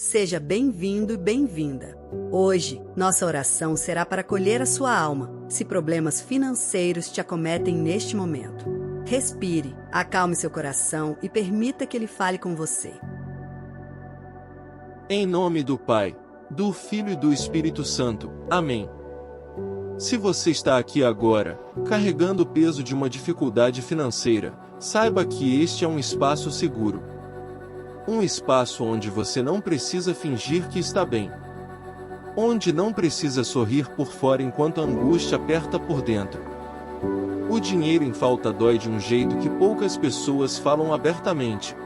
Seja bem-vindo e bem-vinda. Hoje, nossa oração será para acolher a sua alma, se problemas financeiros te acometem neste momento. Respire, acalme seu coração e permita que ele fale com você. Em nome do Pai, do Filho e do Espírito Santo. Amém. Se você está aqui agora, carregando o peso de uma dificuldade financeira, saiba que este é um espaço seguro. Um espaço onde você não precisa fingir que está bem. Onde não precisa sorrir por fora enquanto a angústia aperta por dentro. O dinheiro em falta dói de um jeito que poucas pessoas falam abertamente.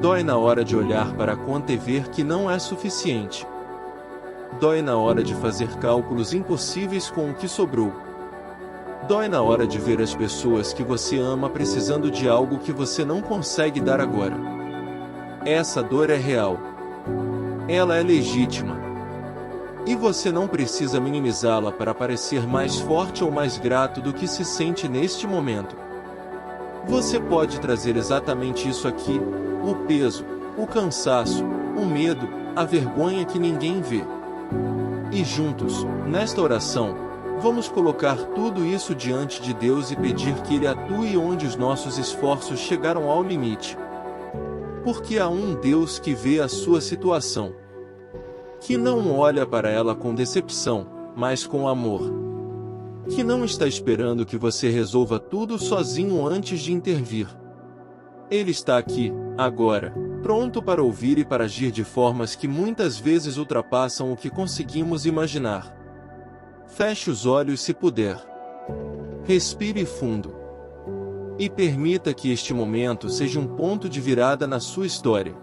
Dói na hora de olhar para a conta e ver que não é suficiente. Dói na hora de fazer cálculos impossíveis com o que sobrou. Dói na hora de ver as pessoas que você ama precisando de algo que você não consegue dar agora. Essa dor é real. Ela é legítima. E você não precisa minimizá-la para parecer mais forte ou mais grato do que se sente neste momento. Você pode trazer exatamente isso aqui: o peso, o cansaço, o medo, a vergonha que ninguém vê. E juntos, nesta oração, vamos colocar tudo isso diante de Deus e pedir que Ele atue onde os nossos esforços chegaram ao limite. Porque há um Deus que vê a sua situação. Que não olha para ela com decepção, mas com amor. Que não está esperando que você resolva tudo sozinho antes de intervir. Ele está aqui, agora, pronto para ouvir e para agir de formas que muitas vezes ultrapassam o que conseguimos imaginar. Feche os olhos se puder. Respire fundo. E permita que este momento seja um ponto de virada na sua história.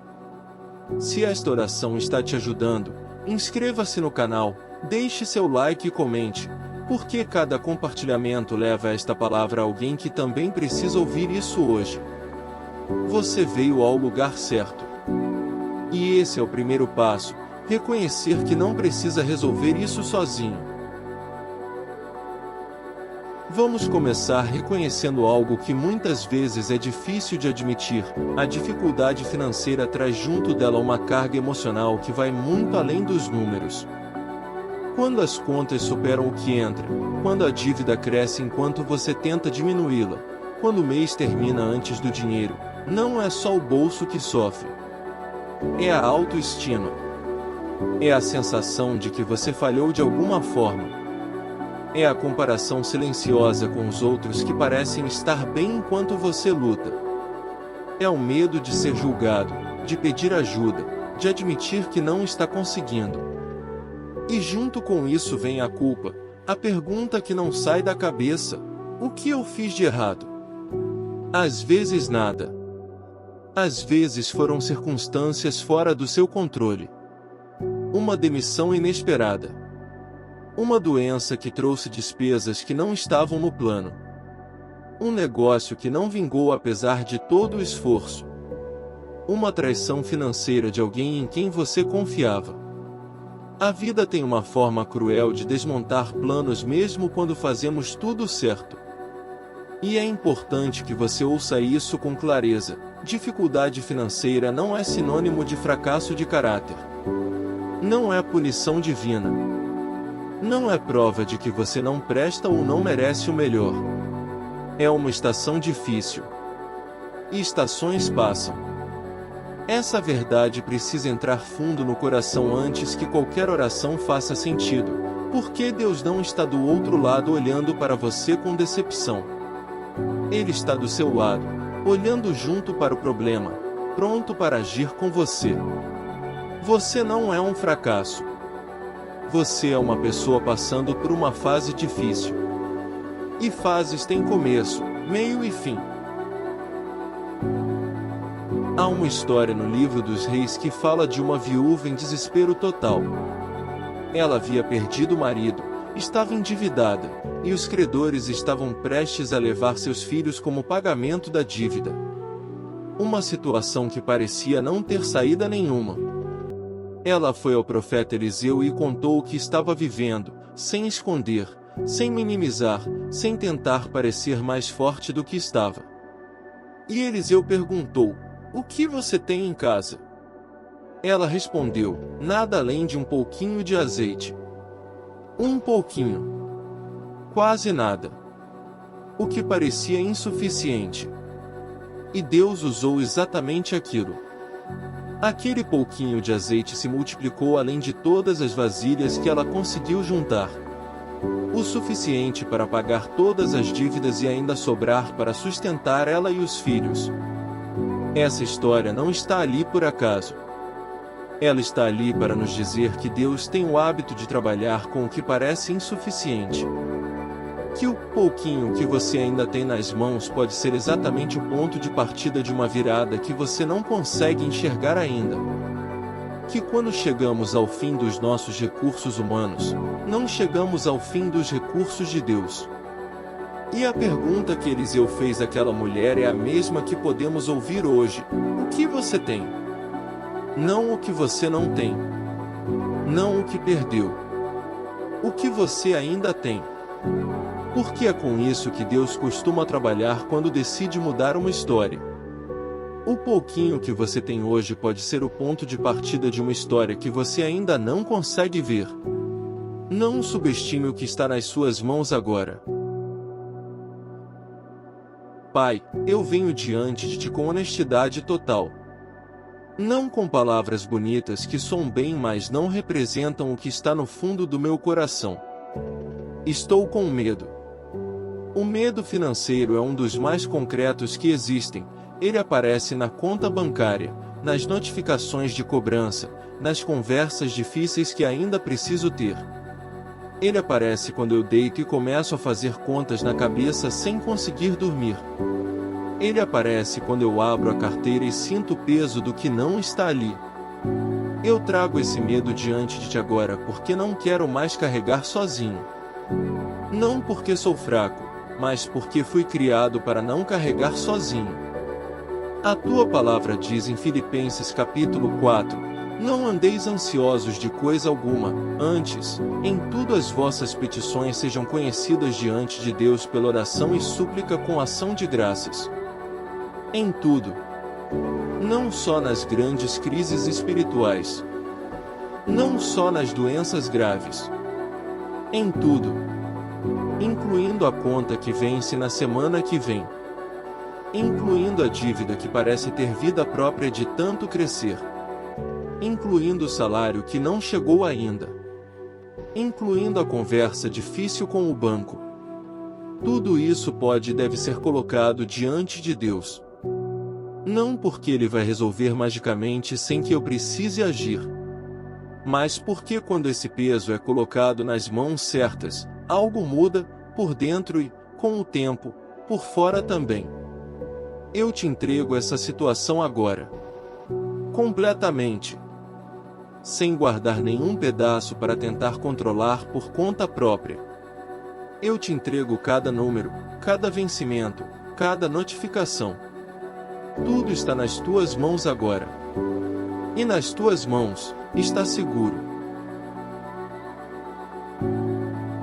Se esta oração está te ajudando, inscreva-se no canal, deixe seu like e comente, porque cada compartilhamento leva esta palavra a alguém que também precisa ouvir isso hoje. Você veio ao lugar certo. E esse é o primeiro passo: reconhecer que não precisa resolver isso sozinho. Vamos começar reconhecendo algo que muitas vezes é difícil de admitir: a dificuldade financeira traz junto dela uma carga emocional que vai muito além dos números. Quando as contas superam o que entra, quando a dívida cresce enquanto você tenta diminuí-la, quando o mês termina antes do dinheiro, não é só o bolso que sofre. É a autoestima. É a sensação de que você falhou de alguma forma. É a comparação silenciosa com os outros que parecem estar bem enquanto você luta. É o medo de ser julgado, de pedir ajuda, de admitir que não está conseguindo. E junto com isso vem a culpa, a pergunta que não sai da cabeça: o que eu fiz de errado? Às vezes nada. Às vezes foram circunstâncias fora do seu controle. Uma demissão inesperada. Uma doença que trouxe despesas que não estavam no plano. Um negócio que não vingou apesar de todo o esforço. Uma traição financeira de alguém em quem você confiava. A vida tem uma forma cruel de desmontar planos mesmo quando fazemos tudo certo. E é importante que você ouça isso com clareza: dificuldade financeira não é sinônimo de fracasso de caráter. Não é punição divina. Não é prova de que você não presta ou não merece o melhor. É uma estação difícil. E estações passam. Essa verdade precisa entrar fundo no coração antes que qualquer oração faça sentido, porque Deus não está do outro lado olhando para você com decepção. Ele está do seu lado, olhando junto para o problema, pronto para agir com você. Você não é um fracasso. Você é uma pessoa passando por uma fase difícil. E fases têm começo, meio e fim. Há uma história no livro dos Reis que fala de uma viúva em desespero total. Ela havia perdido o marido, estava endividada, e os credores estavam prestes a levar seus filhos como pagamento da dívida. Uma situação que parecia não ter saída nenhuma. Ela foi ao profeta Eliseu e contou o que estava vivendo, sem esconder, sem minimizar, sem tentar parecer mais forte do que estava. E Eliseu perguntou: o que você tem em casa? Ela respondeu: nada além de um pouquinho de azeite. Um pouquinho. Quase nada. O que parecia insuficiente. E Deus usou exatamente aquilo. Aquele pouquinho de azeite se multiplicou além de todas as vasilhas que ela conseguiu juntar. O suficiente para pagar todas as dívidas e ainda sobrar para sustentar ela e os filhos. Essa história não está ali por acaso. Ela está ali para nos dizer que Deus tem o hábito de trabalhar com o que parece insuficiente. Que o pouquinho que você ainda tem nas mãos pode ser exatamente o ponto de partida de uma virada que você não consegue enxergar ainda. Que quando chegamos ao fim dos nossos recursos humanos, não chegamos ao fim dos recursos de Deus. E a pergunta que Eliseu fez àquela mulher é a mesma que podemos ouvir hoje: o que você tem? Não o que você não tem. Não o que perdeu. O que você ainda tem. Porque é com isso que Deus costuma trabalhar quando decide mudar uma história. O pouquinho que você tem hoje pode ser o ponto de partida de uma história que você ainda não consegue ver. Não subestime o que está nas suas mãos agora. Pai, eu venho diante de Ti com honestidade total. Não com palavras bonitas que soam bem, mas não representam o que está no fundo do meu coração. Estou com medo. O medo financeiro é um dos mais concretos que existem. Ele aparece na conta bancária, nas notificações de cobrança, nas conversas difíceis que ainda preciso ter. Ele aparece quando eu deito e começo a fazer contas na cabeça sem conseguir dormir. Ele aparece quando eu abro a carteira e sinto o peso do que não está ali. Eu trago esse medo diante de Ti agora porque não quero mais carregar sozinho. Não porque sou fraco, mas porque fui criado para não carregar sozinho. A Tua palavra diz em Filipenses capítulo 4, não andeis ansiosos de coisa alguma, antes, em tudo as vossas petições sejam conhecidas diante de Deus pela oração e súplica com ação de graças. Em tudo. Não só nas grandes crises espirituais. Não só nas doenças graves. Em tudo. Incluindo a conta que vence na semana que vem. Incluindo a dívida que parece ter vida própria de tanto crescer. Incluindo o salário que não chegou ainda. Incluindo a conversa difícil com o banco. Tudo isso pode e deve ser colocado diante de Deus. Não porque Ele vai resolver magicamente sem que eu precise agir. Mas porque quando esse peso é colocado nas mãos certas, algo muda, por dentro e, com o tempo, por fora também. Eu te entrego essa situação agora. Completamente. Sem guardar nenhum pedaço para tentar controlar por conta própria. Eu te entrego cada número, cada vencimento, cada notificação. Tudo está nas Tuas mãos agora. E nas Tuas mãos, está seguro.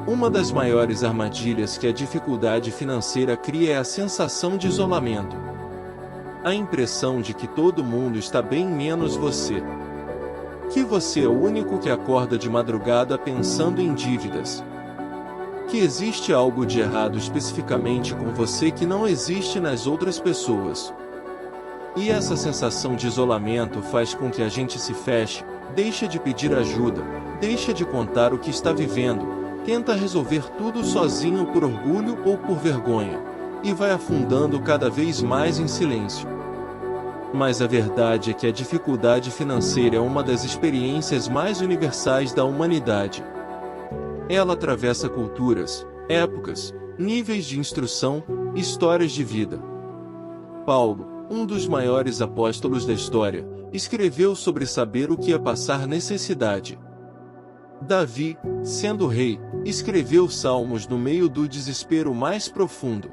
Uma das maiores armadilhas que a dificuldade financeira cria é a sensação de isolamento. A impressão de que todo mundo está bem menos você. Que você é o único que acorda de madrugada pensando em dívidas. Que existe algo de errado especificamente com você que não existe nas outras pessoas. E essa sensação de isolamento faz com que a gente se feche, deixa de pedir ajuda, deixa de contar o que está vivendo, tenta resolver tudo sozinho por orgulho ou por vergonha, e vai afundando cada vez mais em silêncio. Mas a verdade é que a dificuldade financeira é uma das experiências mais universais da humanidade. Ela atravessa culturas, épocas, níveis de instrução, histórias de vida. Paulo, um dos maiores apóstolos da história, escreveu sobre saber o que é passar necessidade. Davi, sendo rei, escreveu salmos no meio do desespero mais profundo.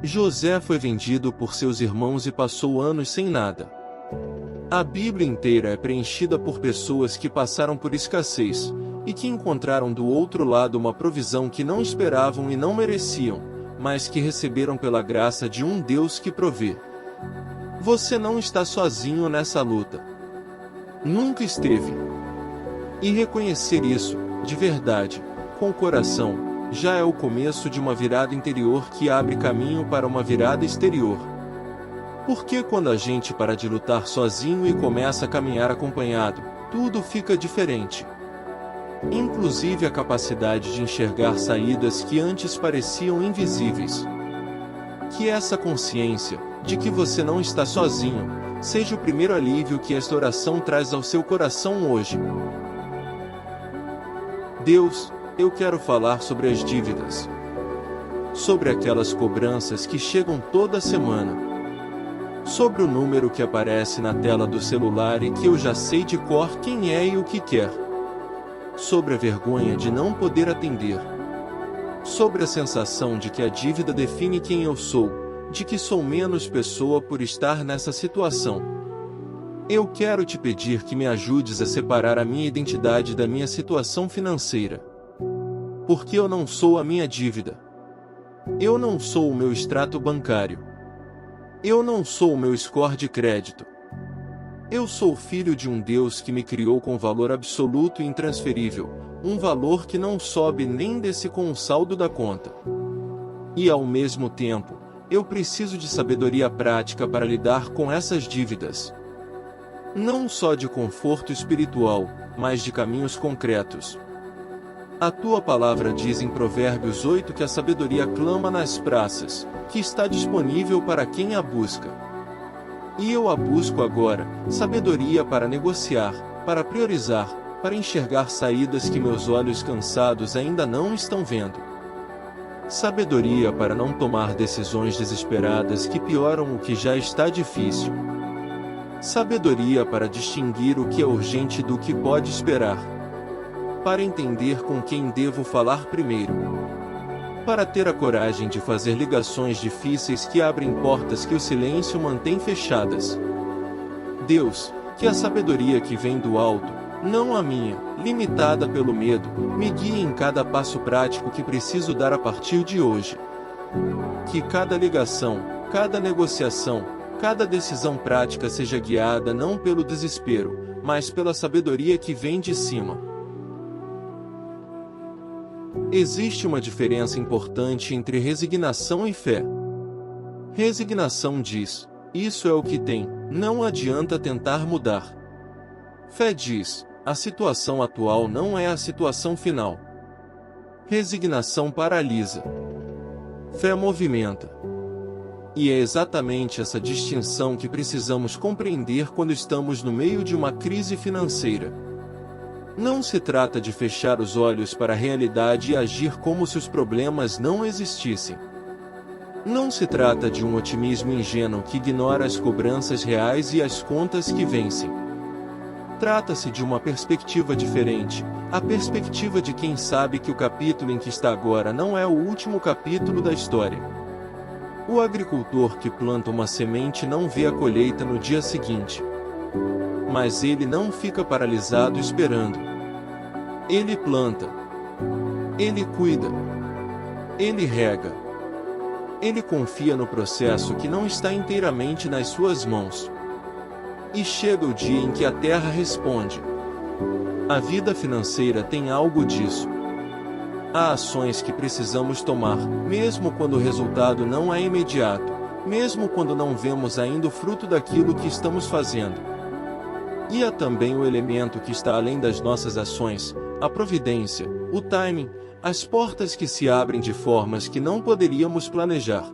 José foi vendido por seus irmãos e passou anos sem nada. A Bíblia inteira é preenchida por pessoas que passaram por escassez, e que encontraram do outro lado uma provisão que não esperavam e não mereciam, mas que receberam pela graça de um Deus que provê. Você não está sozinho nessa luta. Nunca esteve. E reconhecer isso, de verdade, com o coração, já é o começo de uma virada interior que abre caminho para uma virada exterior. Porque quando a gente para de lutar sozinho e começa a caminhar acompanhado, tudo fica diferente. Inclusive a capacidade de enxergar saídas que antes pareciam invisíveis. Que essa consciência, de que você não está sozinho, seja o primeiro alívio que esta oração traz ao seu coração hoje. Deus, eu quero falar sobre as dívidas. Sobre aquelas cobranças que chegam toda semana. Sobre o número que aparece na tela do celular e que eu já sei de cor quem é e o que quer. Sobre a vergonha de não poder atender. Sobre a sensação de que a dívida define quem eu sou, de que sou menos pessoa por estar nessa situação. Eu quero te pedir que me ajudes a separar a minha identidade da minha situação financeira. Porque eu não sou a minha dívida. Eu não sou o meu extrato bancário. Eu não sou o meu score de crédito. Eu sou filho de um Deus que me criou com valor absoluto e intransferível, um valor que não sobe nem desce com o saldo da conta. E ao mesmo tempo, eu preciso de sabedoria prática para lidar com essas dívidas. Não só de conforto espiritual, mas de caminhos concretos. A tua palavra diz em Provérbios 8 que a sabedoria clama nas praças, que está disponível para quem a busca. E eu a busco agora, sabedoria para negociar, para priorizar, para enxergar saídas que meus olhos cansados ainda não estão vendo. Sabedoria para não tomar decisões desesperadas que pioram o que já está difícil. Sabedoria para distinguir o que é urgente do que pode esperar. Para entender com quem devo falar primeiro. Para ter a coragem de fazer ligações difíceis que abrem portas que o silêncio mantém fechadas. Deus, que a sabedoria que vem do alto, não a minha, limitada pelo medo, me guie em cada passo prático que preciso dar a partir de hoje. Que cada ligação, cada negociação, cada decisão prática seja guiada não pelo desespero, mas pela sabedoria que vem de cima. Existe uma diferença importante entre resignação e fé. Resignação diz, isso é o que tem, não adianta tentar mudar. Fé diz, a situação atual não é a situação final. Resignação paralisa. Fé movimenta. E é exatamente essa distinção que precisamos compreender quando estamos no meio de uma crise financeira. Não se trata de fechar os olhos para a realidade e agir como se os problemas não existissem. Não se trata de um otimismo ingênuo que ignora as cobranças reais e as contas que vencem. Trata-se de uma perspectiva diferente, a perspectiva de quem sabe que o capítulo em que está agora não é o último capítulo da história. O agricultor que planta uma semente não vê a colheita no dia seguinte. Mas ele não fica paralisado esperando. Ele planta. Ele cuida. Ele rega. Ele confia no processo que não está inteiramente nas suas mãos. E chega o dia em que a terra responde. A vida financeira tem algo disso. Há ações que precisamos tomar, mesmo quando o resultado não é imediato, mesmo quando não vemos ainda o fruto daquilo que estamos fazendo. E há também o elemento que está além das nossas ações, a providência, o timing, as portas que se abrem de formas que não poderíamos planejar.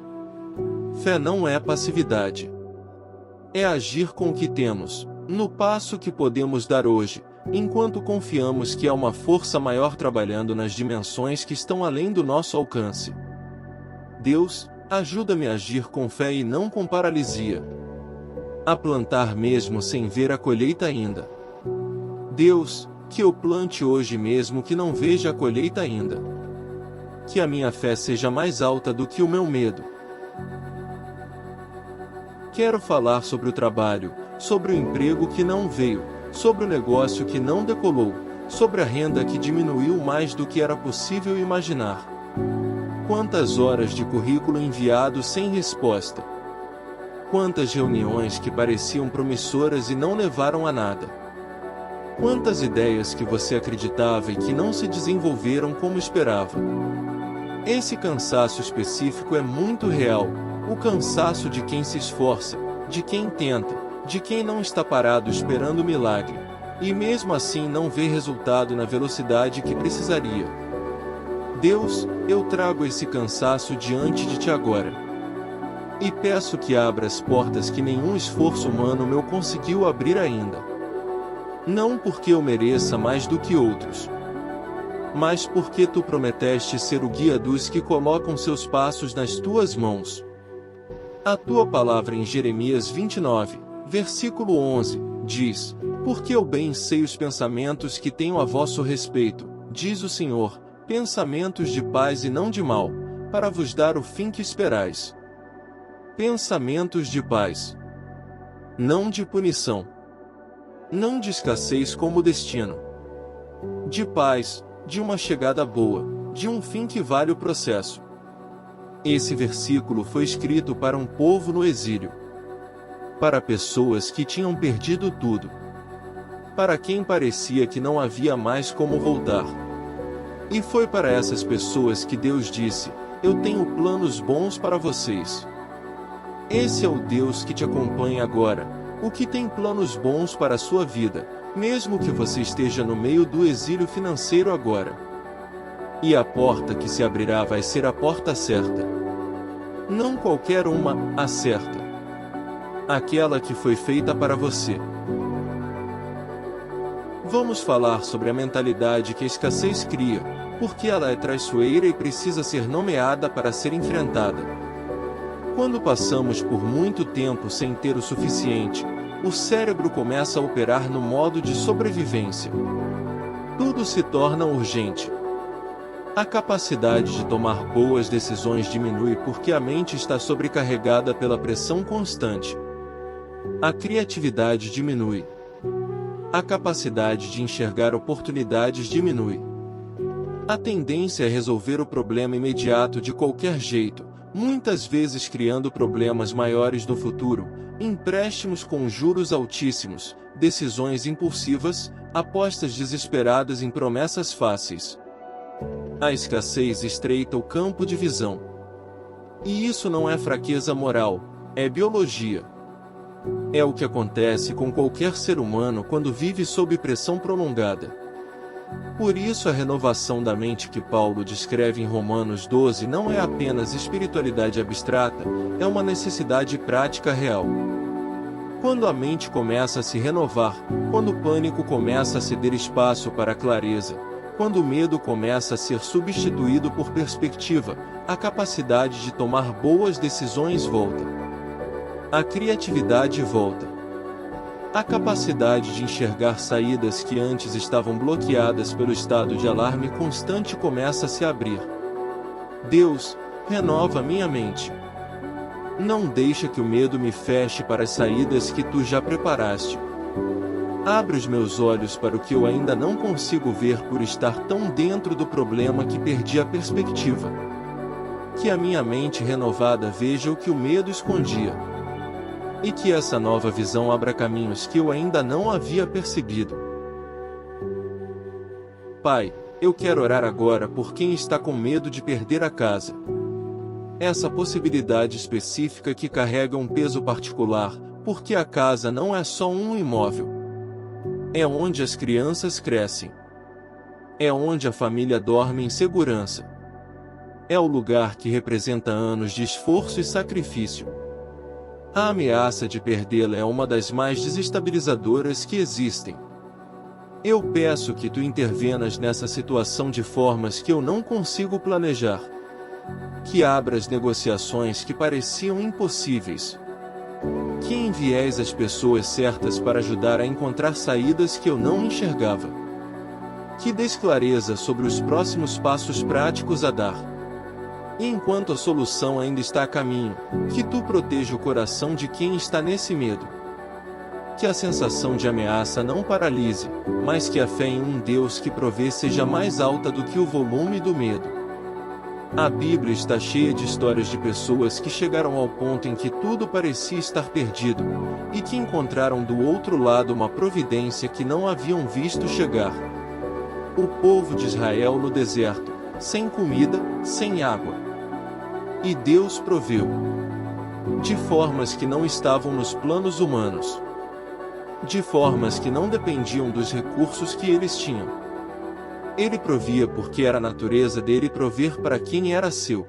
Fé não é passividade. É agir com o que temos, no passo que podemos dar hoje, enquanto confiamos que há uma força maior trabalhando nas dimensões que estão além do nosso alcance. Deus, ajuda-me a agir com fé e não com paralisia. A plantar mesmo sem ver a colheita ainda. Deus, que eu plante hoje mesmo que não veja a colheita ainda. Que a minha fé seja mais alta do que o meu medo. Quero falar sobre o trabalho, sobre o emprego que não veio, sobre o negócio que não decolou, sobre a renda que diminuiu mais do que era possível imaginar. Quantas horas de currículo enviado sem resposta. Quantas reuniões que pareciam promissoras e não levaram a nada. Quantas ideias que você acreditava e que não se desenvolveram como esperava. Esse cansaço específico é muito real, o cansaço de quem se esforça, de quem tenta, de quem não está parado esperando o milagre, e mesmo assim não vê resultado na velocidade que precisaria. Deus, eu trago esse cansaço diante de Ti agora. E peço que abra as portas que nenhum esforço humano meu conseguiu abrir ainda. Não porque eu mereça mais do que outros, mas porque Tu prometeste ser o guia dos que colocam seus passos nas Tuas mãos. A Tua palavra em Jeremias 29, versículo 11, diz: Porque eu bem sei os pensamentos que tenho a vosso respeito, diz o Senhor, pensamentos de paz e não de mal, para vos dar o fim que esperais. Pensamentos de paz, não de punição. Não de escassez como destino. De paz, de uma chegada boa, de um fim que vale o processo. Esse versículo foi escrito para um povo no exílio. Para pessoas que tinham perdido tudo. Para quem parecia que não havia mais como voltar. E foi para essas pessoas que Deus disse: Eu tenho planos bons para vocês. Esse é o Deus que te acompanha agora, o que tem planos bons para a sua vida, mesmo que você esteja no meio do exílio financeiro agora. E a porta que se abrirá vai ser a porta certa. Não qualquer uma, a certa. Aquela que foi feita para você. Vamos falar sobre a mentalidade que a escassez cria, porque ela é traiçoeira e precisa ser nomeada para ser enfrentada. Quando passamos por muito tempo sem ter o suficiente, o cérebro começa a operar no modo de sobrevivência. Tudo se torna urgente. A capacidade de tomar boas decisões diminui porque a mente está sobrecarregada pela pressão constante. A criatividade diminui. A capacidade de enxergar oportunidades diminui. A tendência é resolver o problema imediato de qualquer jeito, muitas vezes criando problemas maiores no futuro, empréstimos com juros altíssimos, decisões impulsivas, apostas desesperadas em promessas fáceis. A escassez estreita o campo de visão. E isso não é fraqueza moral, é biologia. É o que acontece com qualquer ser humano quando vive sob pressão prolongada. Por isso a renovação da mente que Paulo descreve em Romanos 12 não é apenas espiritualidade abstrata, é uma necessidade prática real. Quando a mente começa a se renovar, quando o pânico começa a ceder espaço para a clareza, quando o medo começa a ser substituído por perspectiva, a capacidade de tomar boas decisões volta. A criatividade volta. A capacidade de enxergar saídas que antes estavam bloqueadas pelo estado de alarme constante começa a se abrir. Deus, renova minha mente. Não deixa que o medo me feche para as saídas que tu já preparaste. Abre os meus olhos para o que eu ainda não consigo ver por estar tão dentro do problema que perdi a perspectiva. Que a minha mente renovada veja o que o medo escondia. E que essa nova visão abra caminhos que eu ainda não havia perseguido. Pai, eu quero orar agora por quem está com medo de perder a casa. Essa possibilidade específica que carrega um peso particular, porque a casa não é só um imóvel. É onde as crianças crescem. É onde a família dorme em segurança. É o lugar que representa anos de esforço e sacrifício. A ameaça de perdê-la é uma das mais desestabilizadoras que existem. Eu peço que tu intervenas nessa situação de formas que eu não consigo planejar. Que abras negociações que pareciam impossíveis. Que envies as pessoas certas para ajudar a encontrar saídas que eu não enxergava. Que dês clareza sobre os próximos passos práticos a dar. E enquanto a solução ainda está a caminho, que tu proteja o coração de quem está nesse medo. Que a sensação de ameaça não paralise, mas que a fé em um Deus que provê seja mais alta do que o volume do medo. A Bíblia está cheia de histórias de pessoas que chegaram ao ponto em que tudo parecia estar perdido, e que encontraram do outro lado uma providência que não haviam visto chegar. O povo de Israel no deserto, sem comida, sem água. E Deus proveu. De formas que não estavam nos planos humanos. De formas que não dependiam dos recursos que eles tinham. Ele provia porque era a natureza dele prover para quem era seu.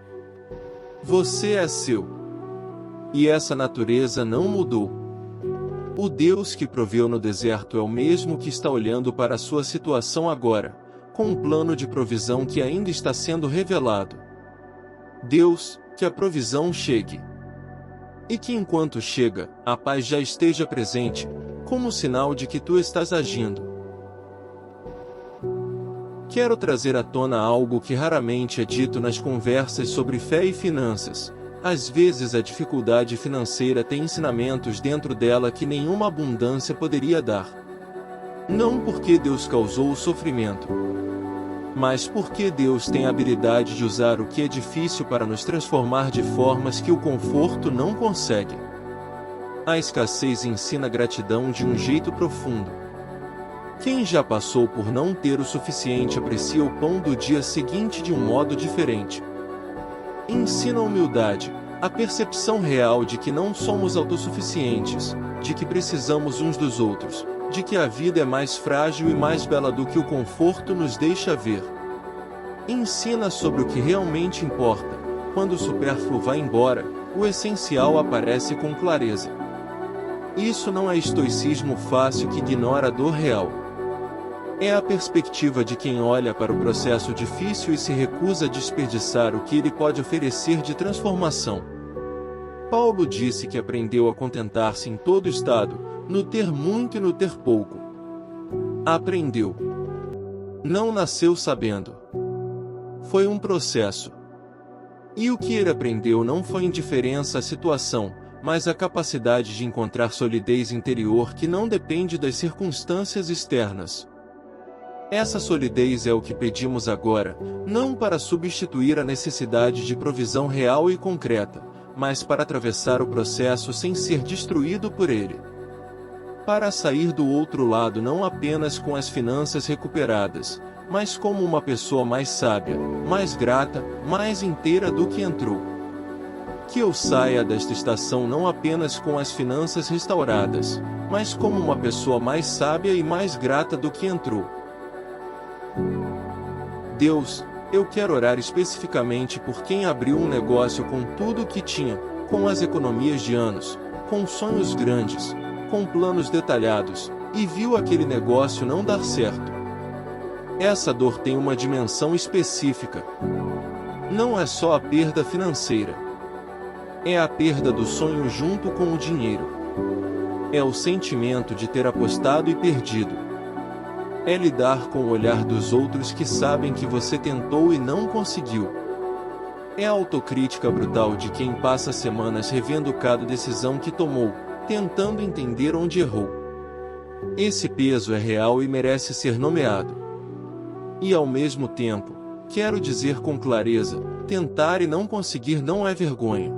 Você é seu. E essa natureza não mudou. O Deus que proveu no deserto é o mesmo que está olhando para a sua situação agora, com um plano de provisão que ainda está sendo revelado. Deus, que a provisão chegue. E que enquanto chega, a paz já esteja presente, como sinal de que tu estás agindo. Quero trazer à tona algo que raramente é dito nas conversas sobre fé e finanças. Às vezes a dificuldade financeira tem ensinamentos dentro dela que nenhuma abundância poderia dar. Não porque Deus causou o sofrimento, mas porque Deus tem a habilidade de usar o que é difícil para nos transformar de formas que o conforto não consegue. A escassez ensina gratidão de um jeito profundo. Quem já passou por não ter o suficiente aprecia o pão do dia seguinte de um modo diferente. Ensina a humildade, a percepção real de que não somos autossuficientes, de que precisamos uns dos outros, de que a vida é mais frágil e mais bela do que o conforto nos deixa ver. Ensina sobre o que realmente importa. Quando o supérfluo vai embora, o essencial aparece com clareza. Isso não é estoicismo fácil que ignora a dor real. É a perspectiva de quem olha para o processo difícil e se recusa a desperdiçar o que ele pode oferecer de transformação. Paulo disse que aprendeu a contentar-se em todo estado, no ter muito e no ter pouco. Aprendeu. Não nasceu sabendo. Foi um processo. E o que ele aprendeu não foi indiferença à situação, mas a capacidade de encontrar solidez interior que não depende das circunstâncias externas. Essa solidez é o que pedimos agora, não para substituir a necessidade de provisão real e concreta, mas para atravessar o processo sem ser destruído por ele. Para sair do outro lado não apenas com as finanças recuperadas, mas como uma pessoa mais sábia, mais grata, mais inteira do que entrou. Que eu saia desta estação não apenas com as finanças restauradas, mas como uma pessoa mais sábia e mais grata do que entrou. Deus, eu quero orar especificamente por quem abriu um negócio com tudo o que tinha, com as economias de anos, com sonhos grandes, com planos detalhados, e viu aquele negócio não dar certo. Essa dor tem uma dimensão específica. Não é só a perda financeira. É a perda do sonho junto com o dinheiro. É o sentimento de ter apostado e perdido. É lidar com o olhar dos outros que sabem que você tentou e não conseguiu. É a autocrítica brutal de quem passa semanas revendo cada decisão que tomou, tentando entender onde errou. Esse peso é real e merece ser nomeado. E ao mesmo tempo, quero dizer com clareza, tentar e não conseguir não é vergonha.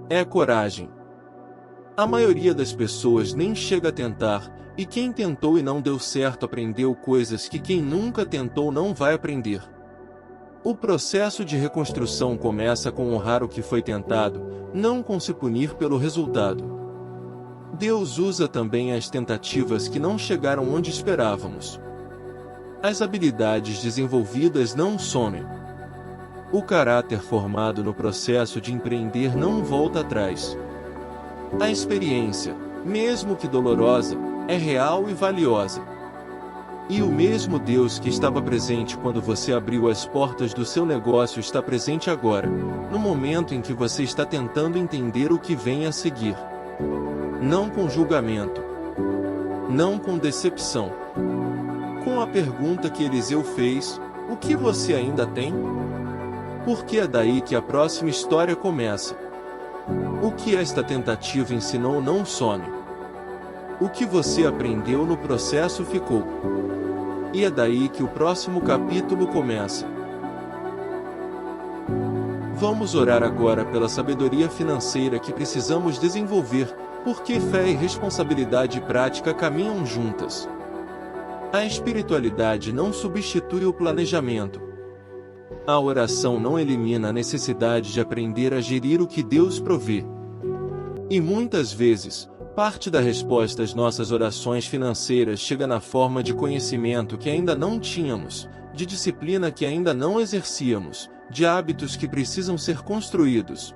É coragem. A maioria das pessoas nem chega a tentar, e quem tentou e não deu certo aprendeu coisas que quem nunca tentou não vai aprender. O processo de reconstrução começa com honrar o que foi tentado, não com se punir pelo resultado. Deus usa também as tentativas que não chegaram onde esperávamos. As habilidades desenvolvidas não somem. O caráter formado no processo de empreender não volta atrás. A experiência, mesmo que dolorosa, é real e valiosa. E o mesmo Deus que estava presente quando você abriu as portas do seu negócio está presente agora, no momento em que você está tentando entender o que vem a seguir. Não com julgamento. Não com decepção. Com a pergunta que Eliseu fez: o que você ainda tem? Porque é daí que a próxima história começa. O que esta tentativa ensinou não some. O que você aprendeu no processo ficou. E é daí que o próximo capítulo começa. Vamos orar agora pela sabedoria financeira que precisamos desenvolver, porque fé e responsabilidade prática caminham juntas. A espiritualidade não substitui o planejamento. A oração não elimina a necessidade de aprender a gerir o que Deus provê. E muitas vezes, parte da resposta às nossas orações financeiras chega na forma de conhecimento que ainda não tínhamos, de disciplina que ainda não exercíamos, de hábitos que precisam ser construídos.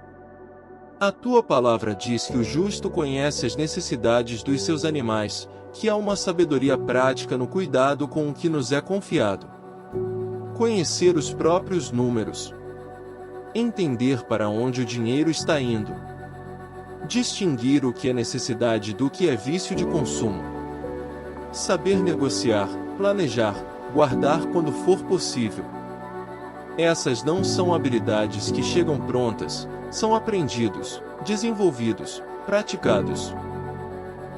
A tua palavra diz que o justo conhece as necessidades dos seus animais, que há uma sabedoria prática no cuidado com o que nos é confiado. Conhecer os próprios números. Entender para onde o dinheiro está indo. Distinguir o que é necessidade do que é vício de consumo. Saber negociar, planejar, guardar quando for possível. Essas não são habilidades que chegam prontas, são aprendidos, desenvolvidos, praticados.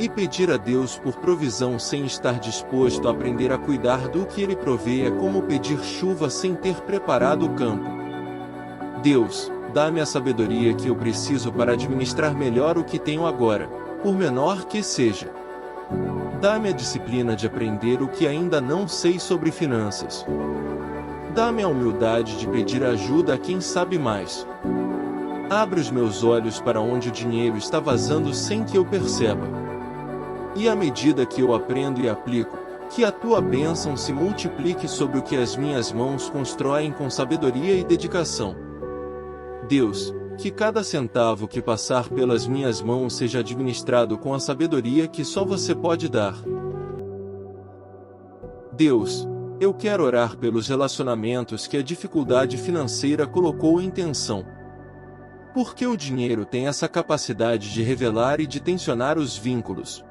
E pedir a Deus por provisão sem estar disposto a aprender a cuidar do que Ele provê é como pedir chuva sem ter preparado o campo. Deus, dá-me a sabedoria que eu preciso para administrar melhor o que tenho agora, por menor que seja. Dá-me a disciplina de aprender o que ainda não sei sobre finanças. Dá-me a humildade de pedir ajuda a quem sabe mais. Abre os meus olhos para onde o dinheiro está vazando sem que eu perceba. E à medida que eu aprendo e aplico, que a tua bênção se multiplique sobre o que as minhas mãos constroem com sabedoria e dedicação. Deus, que cada centavo que passar pelas minhas mãos seja administrado com a sabedoria que só você pode dar. Deus, eu quero orar pelos relacionamentos que a dificuldade financeira colocou em tensão. Porque o dinheiro tem essa capacidade de revelar e de tensionar os vínculos.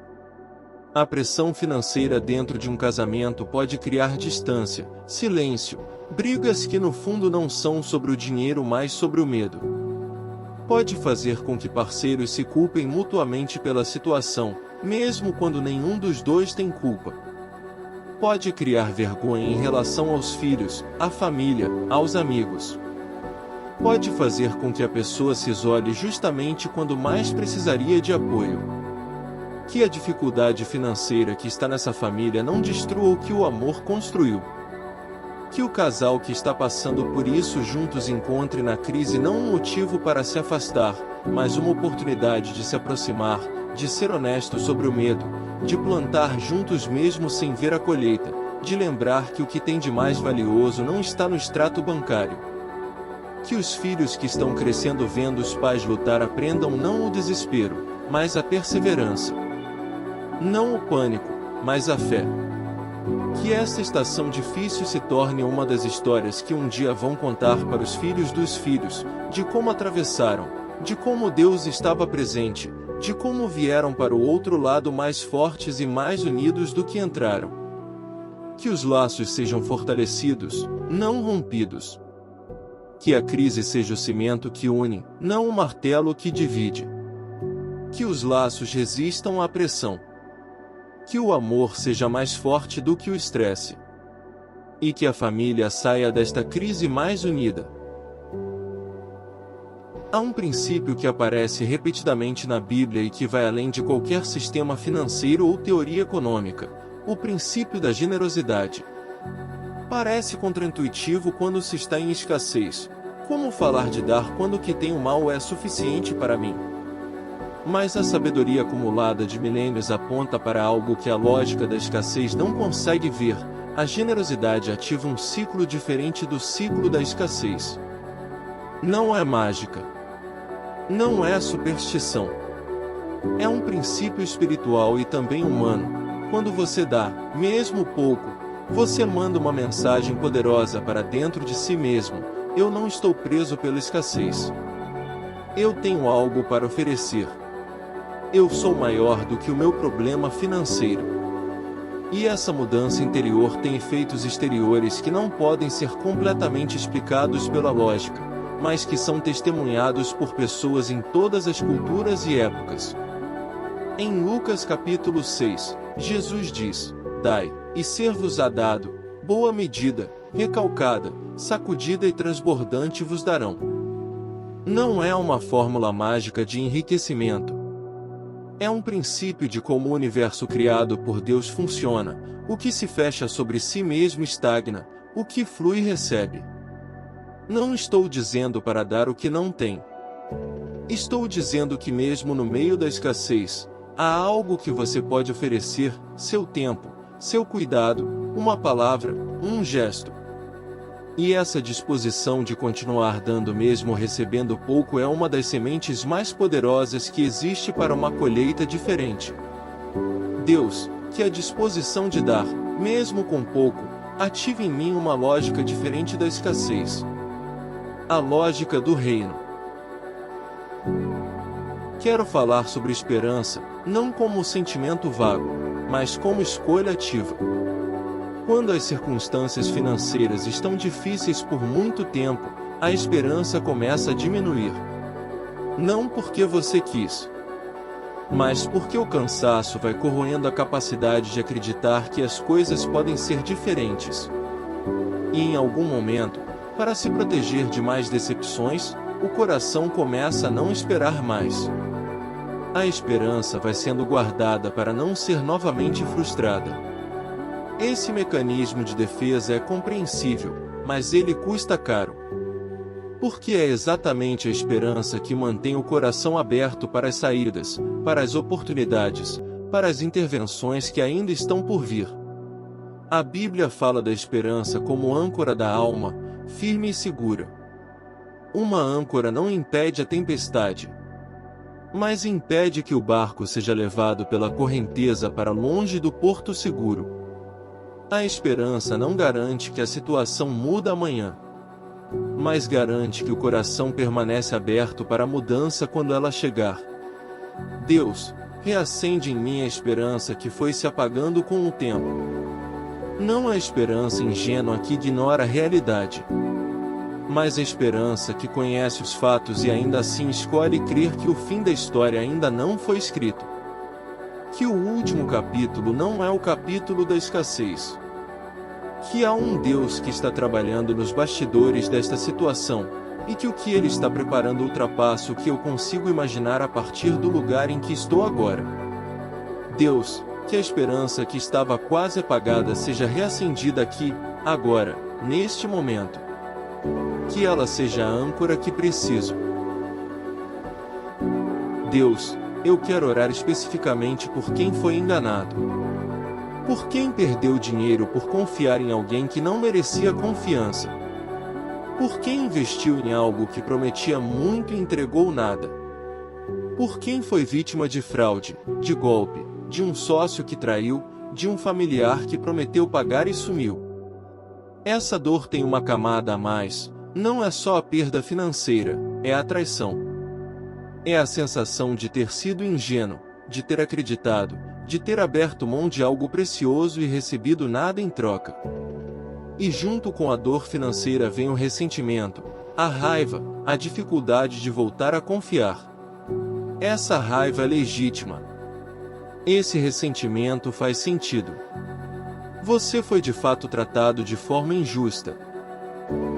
A pressão financeira dentro de um casamento pode criar distância, silêncio, brigas que no fundo não são sobre o dinheiro, mas sobre o medo. Pode fazer com que parceiros se culpem mutuamente pela situação, mesmo quando nenhum dos dois tem culpa. Pode criar vergonha em relação aos filhos, à família, aos amigos. Pode fazer com que a pessoa se isole justamente quando mais precisaria de apoio. Que a dificuldade financeira que está nessa família não destrua o que o amor construiu. Que o casal que está passando por isso juntos encontre na crise não um motivo para se afastar, mas uma oportunidade de se aproximar, de ser honesto sobre o medo, de plantar juntos mesmo sem ver a colheita, de lembrar que o que tem de mais valioso não está no extrato bancário. Que os filhos que estão crescendo vendo os pais lutar aprendam não o desespero, mas a perseverança. Não o pânico, mas a fé. Que esta estação difícil se torne uma das histórias que um dia vão contar para os filhos dos filhos, de como atravessaram, de como Deus estava presente, de como vieram para o outro lado mais fortes e mais unidos do que entraram. Que os laços sejam fortalecidos, não rompidos. Que a crise seja o cimento que une, não o martelo que divide. Que os laços resistam à pressão. Que o amor seja mais forte do que o estresse. E que a família saia desta crise mais unida. Há um princípio que aparece repetidamente na Bíblia e que vai além de qualquer sistema financeiro ou teoria econômica: o princípio da generosidade. Parece contraintuitivo quando se está em escassez. Como falar de dar quando o que tenho mal é suficiente para mim? Mas a sabedoria acumulada de milênios aponta para algo que a lógica da escassez não consegue ver: a generosidade ativa um ciclo diferente do ciclo da escassez. Não é mágica. Não é superstição. É um princípio espiritual e também humano. Quando você dá, mesmo pouco, você manda uma mensagem poderosa para dentro de si mesmo: eu não estou preso pela escassez. Eu tenho algo para oferecer. Eu sou maior do que o meu problema financeiro. E essa mudança interior tem efeitos exteriores que não podem ser completamente explicados pela lógica, mas que são testemunhados por pessoas em todas as culturas e épocas. Em Lucas capítulo 6, Jesus diz: dai, e ser-vos-á dado, boa medida, recalcada, sacudida e transbordante vos darão. Não é uma fórmula mágica de enriquecimento. É um princípio de como o universo criado por Deus funciona. O que se fecha sobre si mesmo estagna, o que flui recebe. Não estou dizendo para dar o que não tem. Estou dizendo que mesmo no meio da escassez, há algo que você pode oferecer: seu tempo, seu cuidado, uma palavra, um gesto. E essa disposição de continuar dando mesmo recebendo pouco é uma das sementes mais poderosas que existe para uma colheita diferente. Deus, que a disposição de dar, mesmo com pouco, ative em mim uma lógica diferente da escassez. A lógica do reino. Quero falar sobre esperança, não como um sentimento vago, mas como escolha ativa. Quando as circunstâncias financeiras estão difíceis por muito tempo, a esperança começa a diminuir. Não porque você quis, mas porque o cansaço vai corroendo a capacidade de acreditar que as coisas podem ser diferentes. E em algum momento, para se proteger de mais decepções, o coração começa a não esperar mais. A esperança vai sendo guardada para não ser novamente frustrada. Esse mecanismo de defesa é compreensível, mas ele custa caro. Porque é exatamente a esperança que mantém o coração aberto para as saídas, para as oportunidades, para as intervenções que ainda estão por vir. A Bíblia fala da esperança como âncora da alma, firme e segura. Uma âncora não impede a tempestade, mas impede que o barco seja levado pela correnteza para longe do porto seguro. A esperança não garante que a situação muda amanhã, mas garante que o coração permanece aberto para a mudança quando ela chegar. Deus, reacende em mim a esperança que foi se apagando com o tempo. Não a esperança ingênua que ignora a realidade, mas a esperança que conhece os fatos e ainda assim escolhe crer que o fim da história ainda não foi escrito. Que o último capítulo não é o capítulo da escassez. Que há um Deus que está trabalhando nos bastidores desta situação, e que o que Ele está preparando ultrapassa o que eu consigo imaginar a partir do lugar em que estou agora. Deus, que a esperança que estava quase apagada seja reacendida aqui, agora, neste momento. Que ela seja a âncora que preciso. Deus, eu quero orar especificamente por quem foi enganado. Por quem perdeu dinheiro por confiar em alguém que não merecia confiança. Por quem investiu em algo que prometia muito e entregou nada. Por quem foi vítima de fraude, de golpe, de um sócio que traiu, de um familiar que prometeu pagar e sumiu. Essa dor tem uma camada a mais, não é só a perda financeira, é a traição. É a sensação de ter sido ingênuo, de ter acreditado, de ter aberto mão de algo precioso e recebido nada em troca. E junto com a dor financeira vem o ressentimento, a raiva, a dificuldade de voltar a confiar. Essa raiva é legítima. Esse ressentimento faz sentido. Você foi de fato tratado de forma injusta.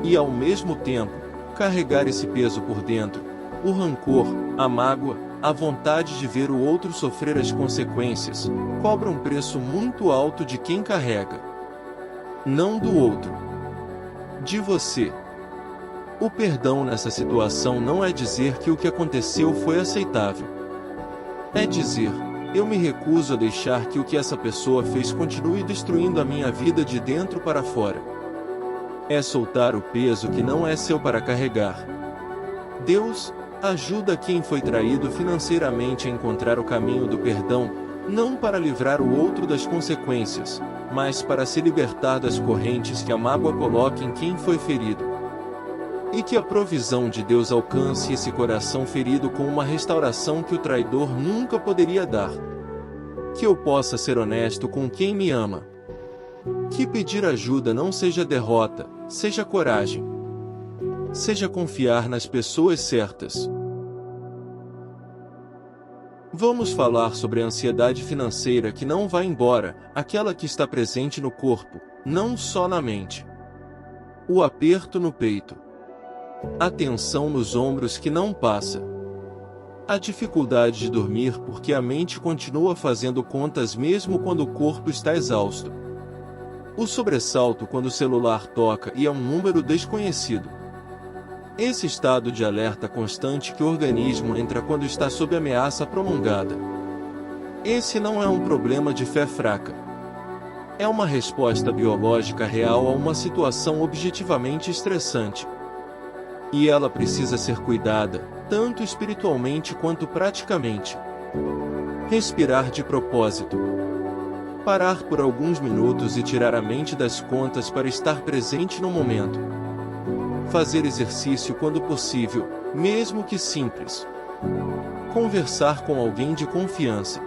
E ao mesmo tempo, carregar esse peso por dentro, o rancor, a mágoa, a vontade de ver o outro sofrer as consequências, cobra um preço muito alto de quem carrega. Não do outro. De você. O perdão nessa situação não é dizer que o que aconteceu foi aceitável. É dizer, eu me recuso a deixar que o que essa pessoa fez continue destruindo a minha vida de dentro para fora. É soltar o peso que não é seu para carregar. Deus, ajuda quem foi traído financeiramente a encontrar o caminho do perdão, não para livrar o outro das consequências, mas para se libertar das correntes que a mágoa coloca em quem foi ferido. E que a provisão de Deus alcance esse coração ferido com uma restauração que o traidor nunca poderia dar. Que eu possa ser honesto com quem me ama. Que pedir ajuda não seja derrota, seja coragem. Seja confiar nas pessoas certas. Vamos falar sobre a ansiedade financeira que não vai embora, aquela que está presente no corpo, não só na mente. O aperto no peito. A tensão nos ombros que não passa. A dificuldade de dormir porque a mente continua fazendo contas mesmo quando o corpo está exausto. O sobressalto quando o celular toca e é um número desconhecido. Esse estado de alerta constante que o organismo entra quando está sob ameaça prolongada. Esse não é um problema de fé fraca. É uma resposta biológica real a uma situação objetivamente estressante. E ela precisa ser cuidada, tanto espiritualmente quanto praticamente. Respirar de propósito. Parar por alguns minutos e tirar a mente das contas para estar presente no momento. Fazer exercício quando possível, mesmo que simples. Conversar com alguém de confiança.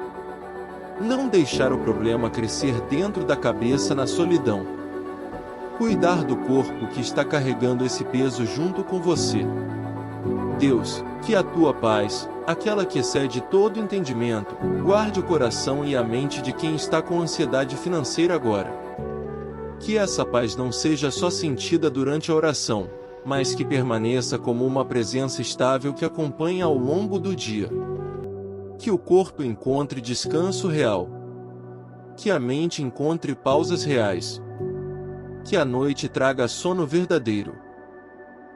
Não deixar o problema crescer dentro da cabeça na solidão. Cuidar do corpo que está carregando esse peso junto com você. Deus, que a tua paz, aquela que excede todo entendimento, guarde o coração e a mente de quem está com ansiedade financeira agora. Que essa paz não seja só sentida durante a oração, mas que permaneça como uma presença estável que acompanha ao longo do dia. Que o corpo encontre descanso real. Que a mente encontre pausas reais. Que a noite traga sono verdadeiro.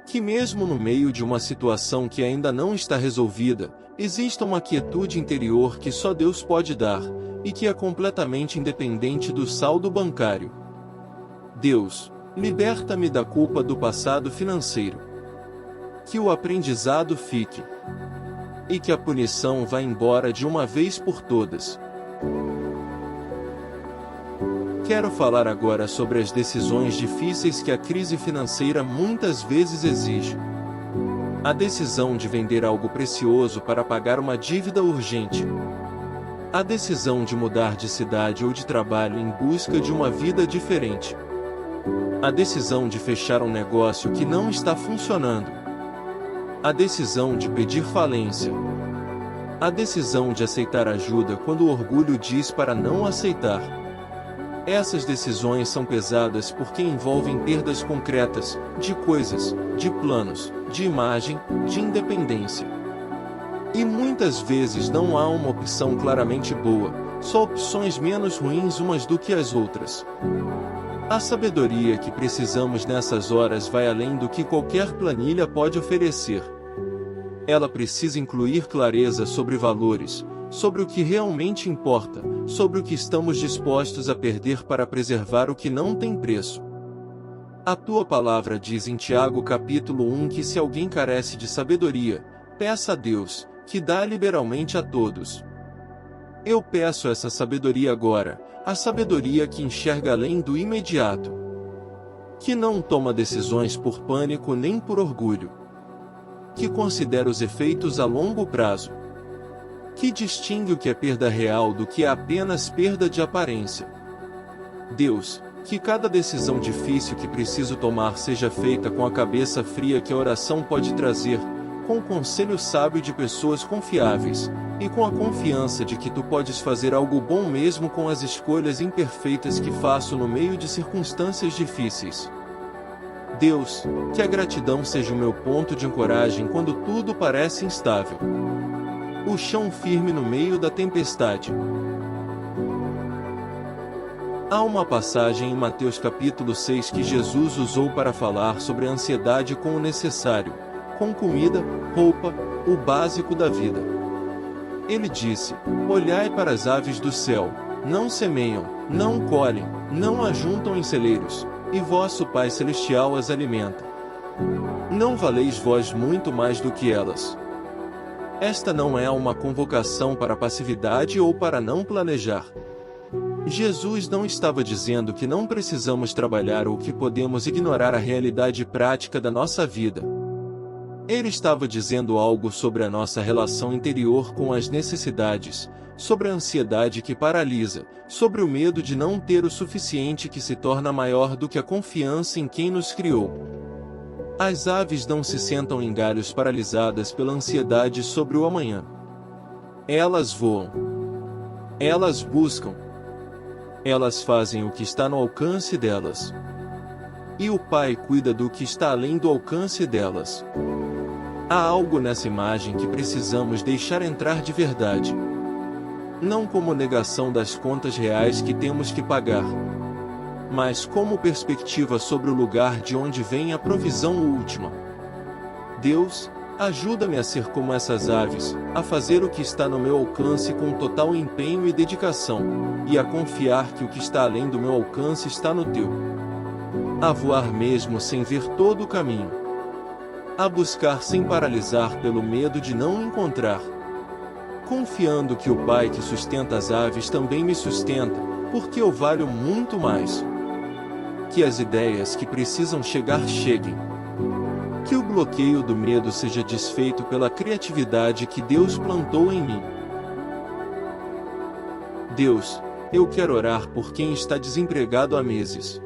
Que mesmo no meio de uma situação que ainda não está resolvida, exista uma quietude interior que só Deus pode dar, e que é completamente independente do saldo bancário. Deus, liberta-me da culpa do passado financeiro. Que o aprendizado fique. E que a punição vá embora de uma vez por todas. Quero falar agora sobre as decisões difíceis que a crise financeira muitas vezes exige. A decisão de vender algo precioso para pagar uma dívida urgente. A decisão de mudar de cidade ou de trabalho em busca de uma vida diferente. A decisão de fechar um negócio que não está funcionando. A decisão de pedir falência. A decisão de aceitar ajuda quando o orgulho diz para não aceitar. Essas decisões são pesadas porque envolvem perdas concretas, de coisas, de planos, de imagem, de independência. E muitas vezes não há uma opção claramente boa, só opções menos ruins umas do que as outras. A sabedoria que precisamos nessas horas vai além do que qualquer planilha pode oferecer. Ela precisa incluir clareza sobre valores, sobre o que realmente importa, sobre o que estamos dispostos a perder para preservar o que não tem preço. A tua palavra diz em Tiago capítulo 1 que se alguém carece de sabedoria, peça a Deus, que dá liberalmente a todos. Eu peço essa sabedoria agora, a sabedoria que enxerga além do imediato. Que não toma decisões por pânico nem por orgulho. Que considera os efeitos a longo prazo. Que distingue o que é perda real do que é apenas perda de aparência. Deus, que cada decisão difícil que preciso tomar seja feita com a cabeça fria que a oração pode trazer, com o conselho sábio de pessoas confiáveis, e com a confiança de que tu podes fazer algo bom mesmo com as escolhas imperfeitas que faço no meio de circunstâncias difíceis. Deus, que a gratidão seja o meu ponto de ancoragem quando tudo parece instável. O chão firme no meio da tempestade. Há uma passagem em Mateus capítulo 6 que Jesus usou para falar sobre a ansiedade com o necessário, com comida, roupa, o básico da vida. Ele disse: olhai para as aves do céu, não semeiam, não colhem, não ajuntam em celeiros, e vosso Pai Celestial as alimenta. Não valeis vós muito mais do que elas? Esta não é uma convocação para passividade ou para não planejar. Jesus não estava dizendo que não precisamos trabalhar ou que podemos ignorar a realidade prática da nossa vida. Ele estava dizendo algo sobre a nossa relação interior com as necessidades, sobre a ansiedade que paralisa, sobre o medo de não ter o suficiente que se torna maior do que a confiança em quem nos criou. As aves não se sentam em galhos paralisadas pela ansiedade sobre o amanhã. Elas voam. Elas buscam. Elas fazem o que está no alcance delas. e o Pai cuida do que está além do alcance delas. Há algo nessa imagem que precisamos deixar entrar de verdade. Não como negação das contas reais que temos que pagar, mas como perspectiva sobre o lugar de onde vem a provisão última. Deus, ajuda-me a ser como essas aves, a fazer o que está no meu alcance com total empenho e dedicação, e a confiar que o que está além do meu alcance está no teu. A voar mesmo sem ver todo o caminho. A buscar sem paralisar pelo medo de não encontrar. Confiando que o Pai que sustenta as aves também me sustenta, porque eu valho muito mais. Que as ideias que precisam chegar cheguem. Que o bloqueio do medo seja desfeito pela criatividade que Deus plantou em mim. Deus, eu quero orar por quem está desempregado há meses.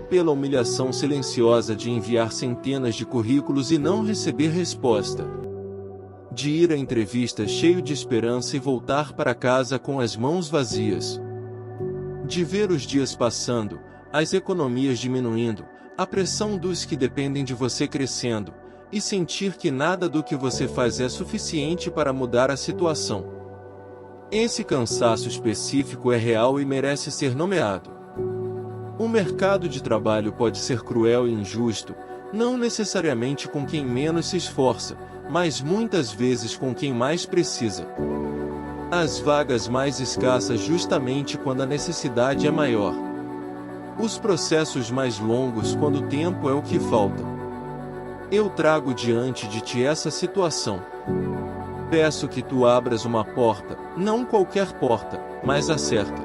Pela humilhação silenciosa de enviar centenas de currículos e não receber resposta. De ir a entrevistas cheio de esperança e voltar para casa com as mãos vazias. De ver os dias passando, as economias diminuindo, a pressão dos que dependem de você crescendo, e sentir que nada do que você faz é suficiente para mudar a situação. Esse cansaço específico é real e merece ser nomeado. O mercado de trabalho pode ser cruel e injusto, não necessariamente com quem menos se esforça, mas muitas vezes com quem mais precisa. As vagas mais escassas justamente quando a necessidade é maior. Os processos mais longos quando o tempo é o que falta. Eu trago diante de ti essa situação. Peço que tu abras uma porta, não qualquer porta, mas a certa.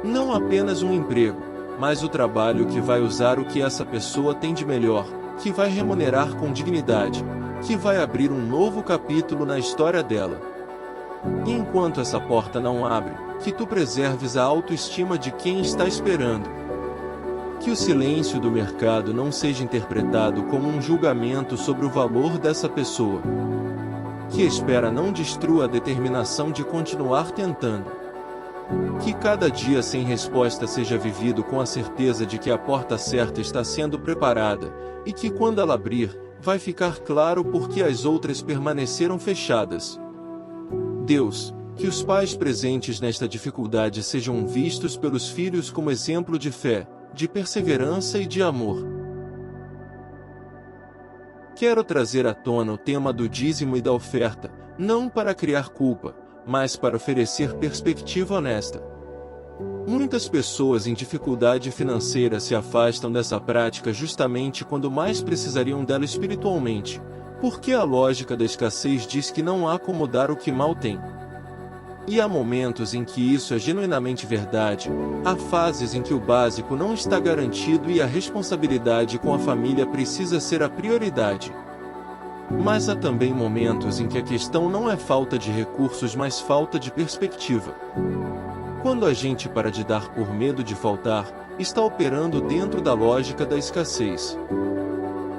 Não apenas um emprego, mas o trabalho que vai usar o que essa pessoa tem de melhor, que vai remunerar com dignidade, que vai abrir um novo capítulo na história dela. E enquanto essa porta não abre, que tu preserves a autoestima de quem está esperando. Que o silêncio do mercado não seja interpretado como um julgamento sobre o valor dessa pessoa. Que a espera não destrua a determinação de continuar tentando. Que cada dia sem resposta seja vivido com a certeza de que a porta certa está sendo preparada, e que quando ela abrir, vai ficar claro por que as outras permaneceram fechadas. Deus, que os pais presentes nesta dificuldade sejam vistos pelos filhos como exemplo de fé, de perseverança e de amor. Quero trazer à tona o tema do dízimo e da oferta, não para criar culpa, mas para oferecer perspectiva honesta. Muitas pessoas em dificuldade financeira se afastam dessa prática justamente quando mais precisariam dela espiritualmente, porque a lógica da escassez diz que não há como dar o que mal tem. E há momentos em que isso é genuinamente verdade, há fases em que o básico não está garantido e a responsabilidade com a família precisa ser a prioridade. Mas há também momentos em que a questão não é falta de recursos, mas falta de perspectiva. Quando a gente para de dar por medo de faltar, está operando dentro da lógica da escassez.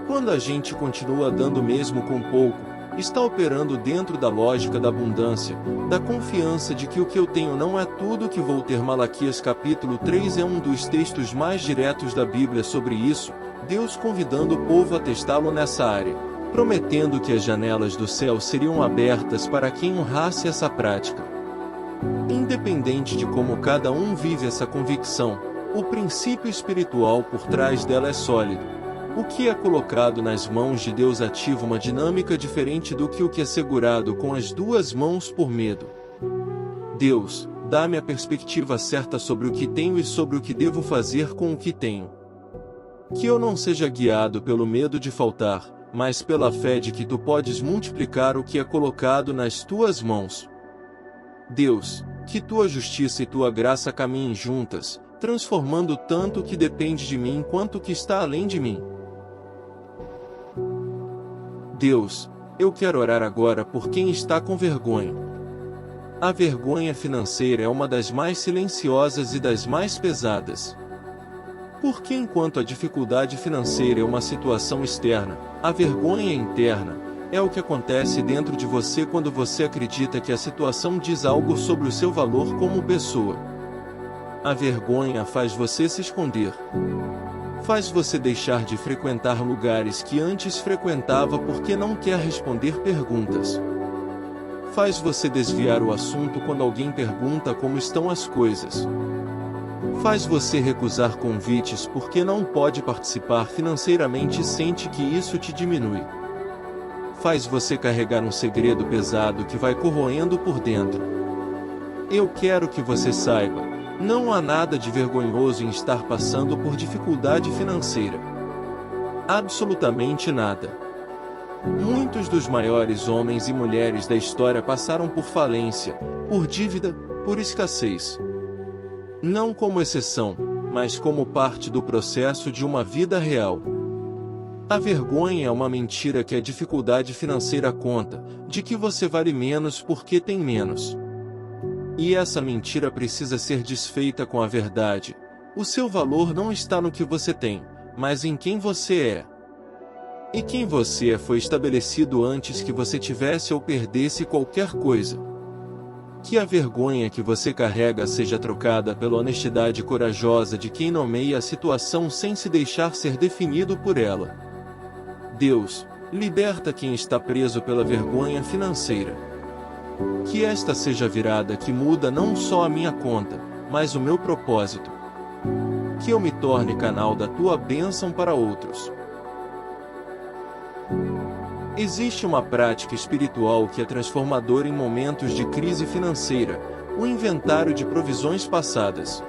Quando a gente continua dando mesmo com pouco, está operando dentro da lógica da abundância, da confiança de que o que eu tenho não é tudo que vou ter. Malaquias capítulo 3 é um dos textos mais diretos da Bíblia sobre isso, Deus convidando o povo a testá-lo nessa área, prometendo que as janelas do céu seriam abertas para quem honrasse essa prática. Independente de como cada um vive essa convicção, o princípio espiritual por trás dela é sólido. O que é colocado nas mãos de Deus ativa uma dinâmica diferente do que o que é segurado com as duas mãos por medo. Deus, dá-me a perspectiva certa sobre o que tenho e sobre o que devo fazer com o que tenho. Que eu não seja guiado pelo medo de faltar, mas pela fé de que tu podes multiplicar o que é colocado nas tuas mãos. Deus, que tua justiça e tua graça caminhem juntas, transformando tanto o que depende de mim quanto o que está além de mim. Deus, eu quero orar agora por quem está com vergonha. A vergonha financeira é uma das mais silenciosas e das mais pesadas. Porque enquanto a dificuldade financeira é uma situação externa, a vergonha interna é o que acontece dentro de você quando você acredita que a situação diz algo sobre o seu valor como pessoa. A vergonha faz você se esconder. Faz você deixar de frequentar lugares que antes frequentava porque não quer responder perguntas. Faz você desviar o assunto quando alguém pergunta como estão as coisas. Faz você recusar convites porque não pode participar financeiramente e sente que isso te diminui. Faz você carregar um segredo pesado que vai corroendo por dentro. Eu quero que você saiba, não há nada de vergonhoso em estar passando por dificuldade financeira. Absolutamente nada. Muitos dos maiores homens e mulheres da história passaram por falência, por dívida, por escassez. Não como exceção, mas como parte do processo de uma vida real. A vergonha é uma mentira que a dificuldade financeira conta, de que você vale menos porque tem menos. E essa mentira precisa ser desfeita com a verdade. O seu valor não está no que você tem, mas em quem você é. E quem você é foi estabelecido antes que você tivesse ou perdesse qualquer coisa. Que a vergonha que você carrega seja trocada pela honestidade corajosa de quem nomeia a situação sem se deixar ser definido por ela. Deus, liberta quem está preso pela vergonha financeira. Que esta seja a virada que muda não só a minha conta, mas o meu propósito. Que eu me torne canal da tua bênção para outros. Existe uma prática espiritual que é transformadora em momentos de crise financeira, o inventário de provisões passadas.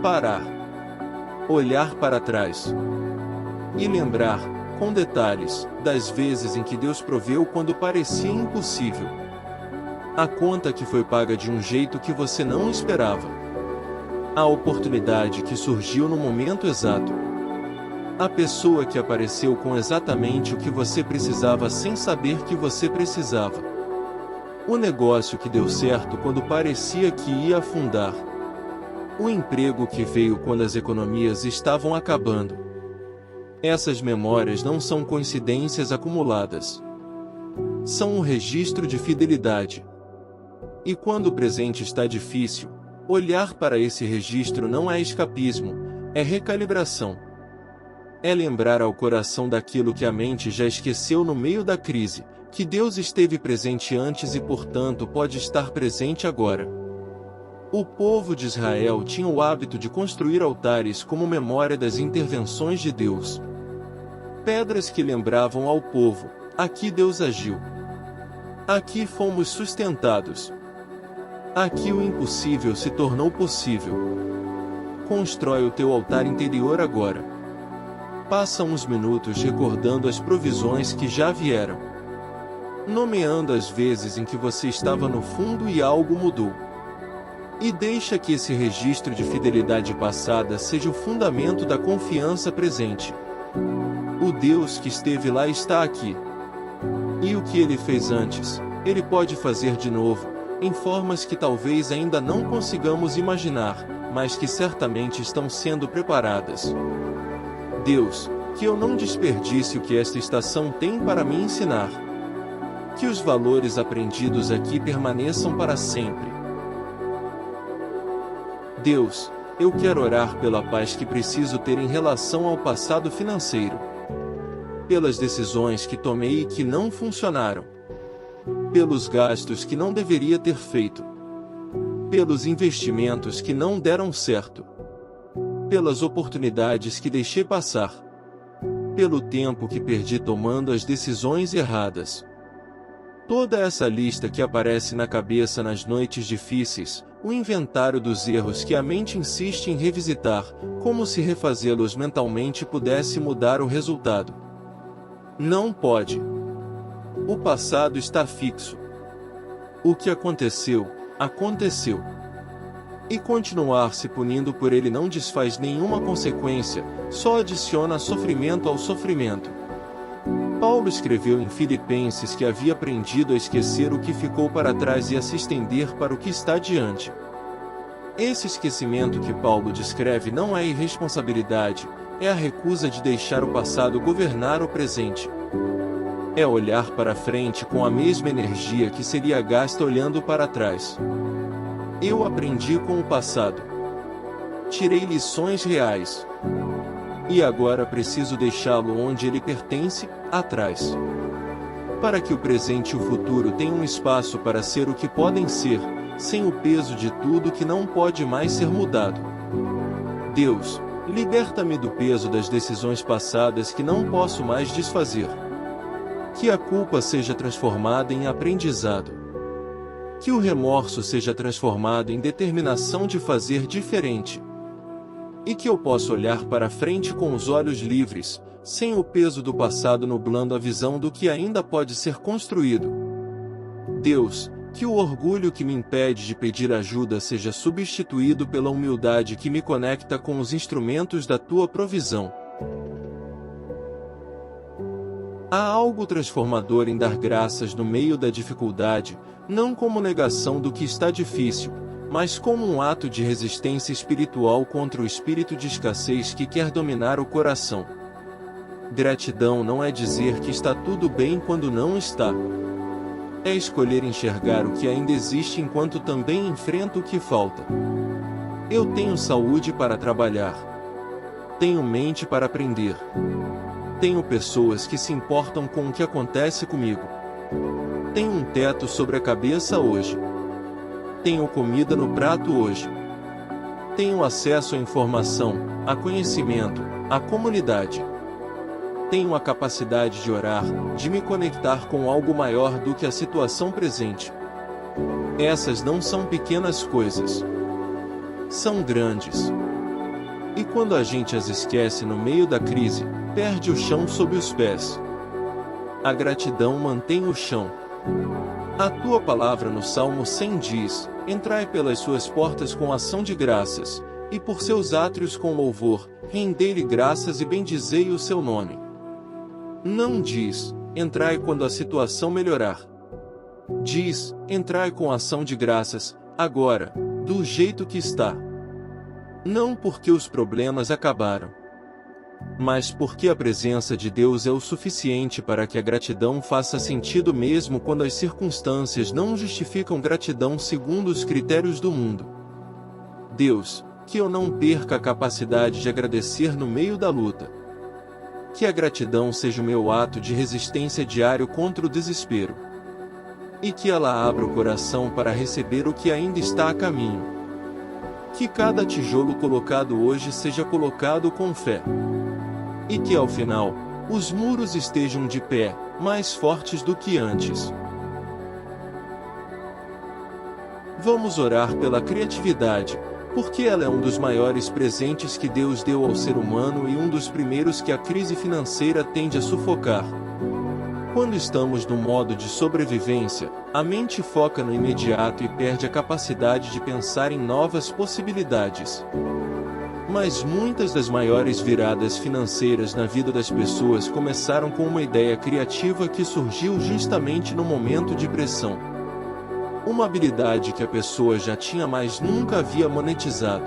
Parar. Olhar para trás. E lembrar, com detalhes, das vezes em que Deus proveu quando parecia impossível. A conta que foi paga de um jeito que você não esperava. A oportunidade que surgiu no momento exato. A pessoa que apareceu com exatamente o que você precisava sem saber que você precisava. O negócio que deu certo quando parecia que ia afundar. O emprego que veio quando as economias estavam acabando. Essas memórias não são coincidências acumuladas. São um registro de fidelidade. E quando o presente está difícil, olhar para esse registro não é escapismo, é recalibração. É lembrar ao coração daquilo que a mente já esqueceu no meio da crise, que Deus esteve presente antes e portanto pode estar presente agora. O povo de Israel tinha o hábito de construir altares como memória das intervenções de Deus. Pedras que lembravam ao povo, aqui Deus agiu. Aqui fomos sustentados. Aqui o impossível se tornou possível. Constrói o teu altar interior agora. Passa uns minutos recordando as provisões que já vieram. Nomeando as vezes em que você estava no fundo e algo mudou. E deixa que esse registro de fidelidade passada seja o fundamento da confiança presente. O Deus que esteve lá está aqui. E o que ele fez antes, ele pode fazer de novo, em formas que talvez ainda não consigamos imaginar, mas que certamente estão sendo preparadas. Deus, que eu não desperdice o que esta estação tem para me ensinar. Que os valores aprendidos aqui permaneçam para sempre. Deus, eu quero orar pela paz que preciso ter em relação ao passado financeiro. Pelas decisões que tomei e que não funcionaram. Pelos gastos que não deveria ter feito. Pelos investimentos que não deram certo. Pelas oportunidades que deixei passar. Pelo tempo que perdi tomando as decisões erradas. Toda essa lista que aparece na cabeça nas noites difíceis, o inventário dos erros que a mente insiste em revisitar, como se refazê-los mentalmente pudesse mudar o resultado. Não pode. O passado está fixo. O que aconteceu, aconteceu. E continuar se punindo por ele não desfaz nenhuma consequência, só adiciona sofrimento ao sofrimento. Paulo escreveu em Filipenses que havia aprendido a esquecer o que ficou para trás e a se estender para o que está diante. Esse esquecimento que Paulo descreve não é irresponsabilidade, é a recusa de deixar o passado governar o presente. É olhar para frente com a mesma energia que seria gasta olhando para trás. Eu aprendi com o passado. Tirei lições reais. e agora preciso deixá-lo onde ele pertence, atrás. Para que o presente e o futuro tenham um espaço para ser o que podem ser, sem o peso de tudo que não pode mais ser mudado. Deus, liberta-me do peso das decisões passadas que não posso mais desfazer. Que a culpa seja transformada em aprendizado. Que o remorso seja transformado em determinação de fazer diferente. E que eu possa olhar para frente com os olhos livres, sem o peso do passado nublando a visão do que ainda pode ser construído. Deus, que o orgulho que me impede de pedir ajuda seja substituído pela humildade que me conecta com os instrumentos da tua provisão. Há algo transformador em dar graças no meio da dificuldade, não como negação do que está difícil, mas como um ato de resistência espiritual contra o espírito de escassez que quer dominar o coração. Gratidão não é dizer que está tudo bem quando não está. É escolher enxergar o que ainda existe enquanto também enfrenta o que falta. Eu tenho saúde para trabalhar. Tenho mente para aprender. Tenho pessoas que se importam com o que acontece comigo. Tenho um teto sobre a cabeça hoje. Tenho comida no prato hoje. Tenho acesso à informação, a conhecimento, à comunidade. Tenho a capacidade de orar, de me conectar com algo maior do que a situação presente. Essas não são pequenas coisas. São grandes. E quando a gente as esquece no meio da crise, perde o chão sob os pés. A gratidão mantém o chão. A tua palavra no Salmo 100 diz: entrai pelas suas portas com ação de graças, e por seus átrios com louvor, rendei-lhe graças e bendizei o seu nome. Não diz, entrai quando a situação melhorar. Diz, entrai com ação de graças, agora, do jeito que está. Não porque os problemas acabaram, mas porque a presença de Deus é o suficiente para que a gratidão faça sentido mesmo quando as circunstâncias não justificam gratidão segundo os critérios do mundo. Deus, que eu não perca a capacidade de agradecer no meio da luta. Que a gratidão seja o meu ato de resistência diário contra o desespero. E que ela abra o coração para receber o que ainda está a caminho. Que cada tijolo colocado hoje seja colocado com fé. E que ao final, os muros estejam de pé, mais fortes do que antes. Vamos orar pela criatividade, porque ela é um dos maiores presentes que Deus deu ao ser humano e um dos primeiros que a crise financeira tende a sufocar. Quando estamos no modo de sobrevivência, a mente foca no imediato e perde a capacidade de pensar em novas possibilidades. Mas muitas das maiores viradas financeiras na vida das pessoas começaram com uma ideia criativa que surgiu justamente no momento de pressão. Uma habilidade que a pessoa já tinha, mas nunca havia monetizado.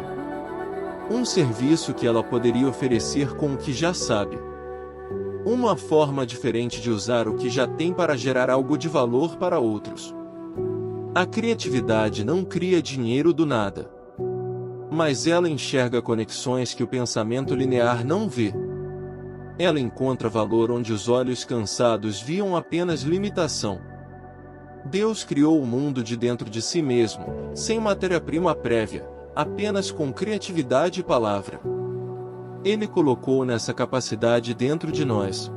Um serviço que ela poderia oferecer com o que já sabe. Uma forma diferente de usar o que já tem para gerar algo de valor para outros. A criatividade não cria dinheiro do nada. Mas ela enxerga conexões que o pensamento linear não vê. Ela encontra valor onde os olhos cansados viam apenas limitação. Deus criou o mundo de dentro de si mesmo, sem matéria-prima prévia, apenas com criatividade e palavra. Ele colocou nessa capacidade dentro de nós.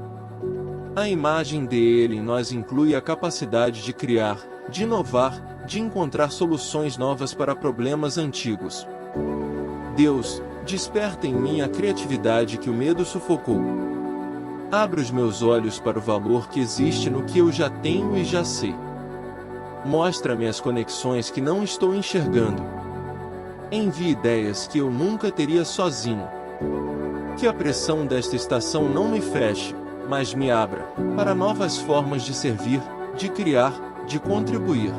A imagem dele em nós inclui a capacidade de criar, de inovar, de encontrar soluções novas para problemas antigos. Deus, desperta em mim a criatividade que o medo sufocou. Abre os meus olhos para o valor que existe no que eu já tenho e já sei. Mostra-me as conexões que não estou enxergando. Envie ideias que eu nunca teria sozinho. Que a pressão desta estação não me feche, mas me abra para novas formas de servir, de criar, de contribuir.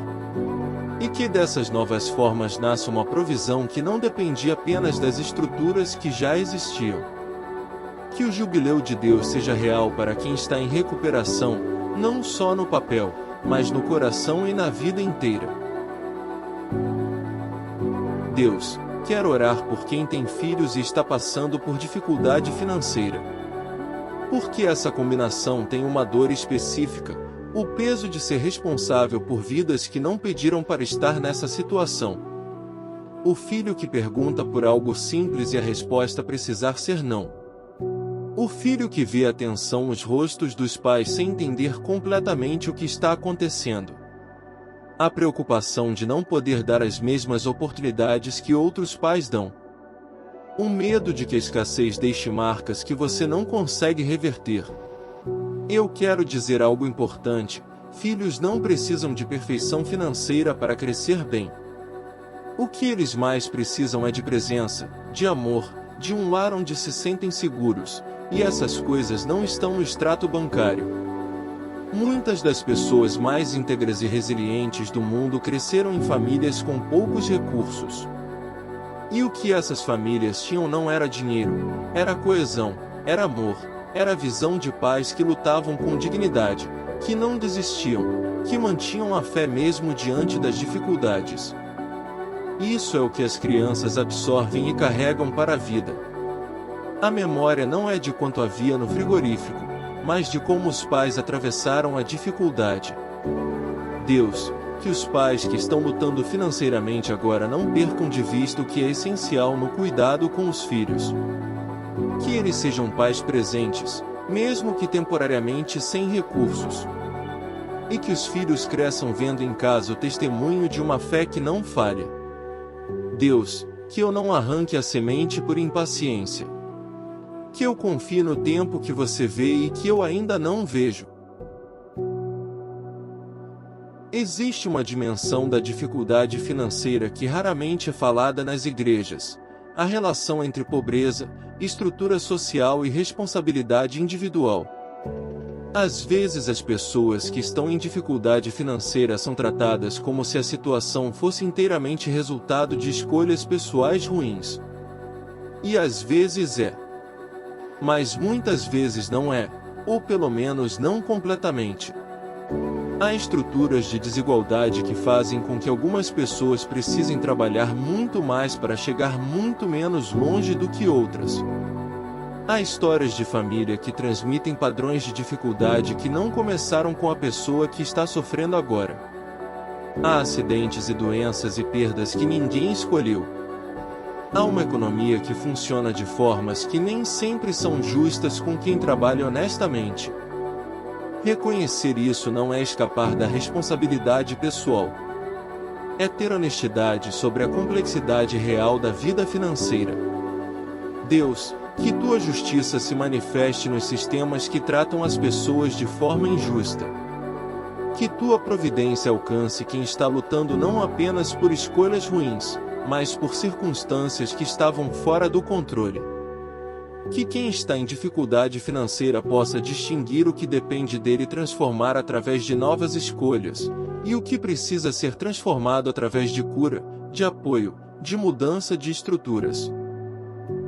E que dessas novas formas nasça uma provisão que não dependia apenas das estruturas que já existiam. Que o jubileu de Deus seja real para quem está em recuperação, não só no papel, mas no coração e na vida inteira. Deus, quero orar por quem tem filhos e está passando por dificuldade financeira. Porque essa combinação tem uma dor específica, o peso de ser responsável por vidas que não pediram para estar nessa situação. O filho que pergunta por algo simples e a resposta precisar ser não. O filho que vê a tensão nos rostos dos pais sem entender completamente o que está acontecendo. A preocupação de não poder dar as mesmas oportunidades que outros pais dão. O medo de que a escassez deixe marcas que você não consegue reverter. Eu quero dizer algo importante: filhos não precisam de perfeição financeira para crescer bem. O que eles mais precisam é de presença, de amor, de um lar onde se sentem seguros, e essas coisas não estão no extrato bancário. Muitas das pessoas mais íntegras e resilientes do mundo cresceram em famílias com poucos recursos. E o que essas famílias tinham não era dinheiro, era coesão, era amor, era a visão de pais que lutavam com dignidade, que não desistiam, que mantinham a fé mesmo diante das dificuldades. Isso é o que as crianças absorvem e carregam para a vida. A memória não é de quanto havia no frigorífico, mas de como os pais atravessaram a dificuldade. Deus, que os pais que estão lutando financeiramente agora não percam de vista o que é essencial no cuidado com os filhos. Que eles sejam pais presentes, mesmo que temporariamente sem recursos. E que os filhos cresçam vendo em casa o testemunho de uma fé que não falha. Deus, que eu não arranque a semente por impaciência. Que eu confie no tempo que você vê e que eu ainda não vejo. Existe uma dimensão da dificuldade financeira que raramente é falada nas igrejas: a relação entre pobreza, estrutura social e responsabilidade individual. Às vezes as pessoas que estão em dificuldade financeira são tratadas como se a situação fosse inteiramente resultado de escolhas pessoais ruins. E às vezes é. Mas muitas vezes não é, ou pelo menos não completamente. Há estruturas de desigualdade que fazem com que algumas pessoas precisem trabalhar muito mais para chegar muito menos longe do que outras. Há histórias de família que transmitem padrões de dificuldade que não começaram com a pessoa que está sofrendo agora. Há acidentes e doenças e perdas que ninguém escolheu. Há uma economia que funciona de formas que nem sempre são justas com quem trabalha honestamente. Reconhecer isso não é escapar da responsabilidade pessoal. É ter honestidade sobre a complexidade real da vida financeira. Deus, que tua justiça se manifeste nos sistemas que tratam as pessoas de forma injusta. Que tua providência alcance quem está lutando não apenas por escolhas ruins, mas por circunstâncias que estavam fora do controle. Que quem está em dificuldade financeira possa distinguir o que depende dele e transformar através de novas escolhas, e o que precisa ser transformado através de cura, de apoio, de mudança de estruturas.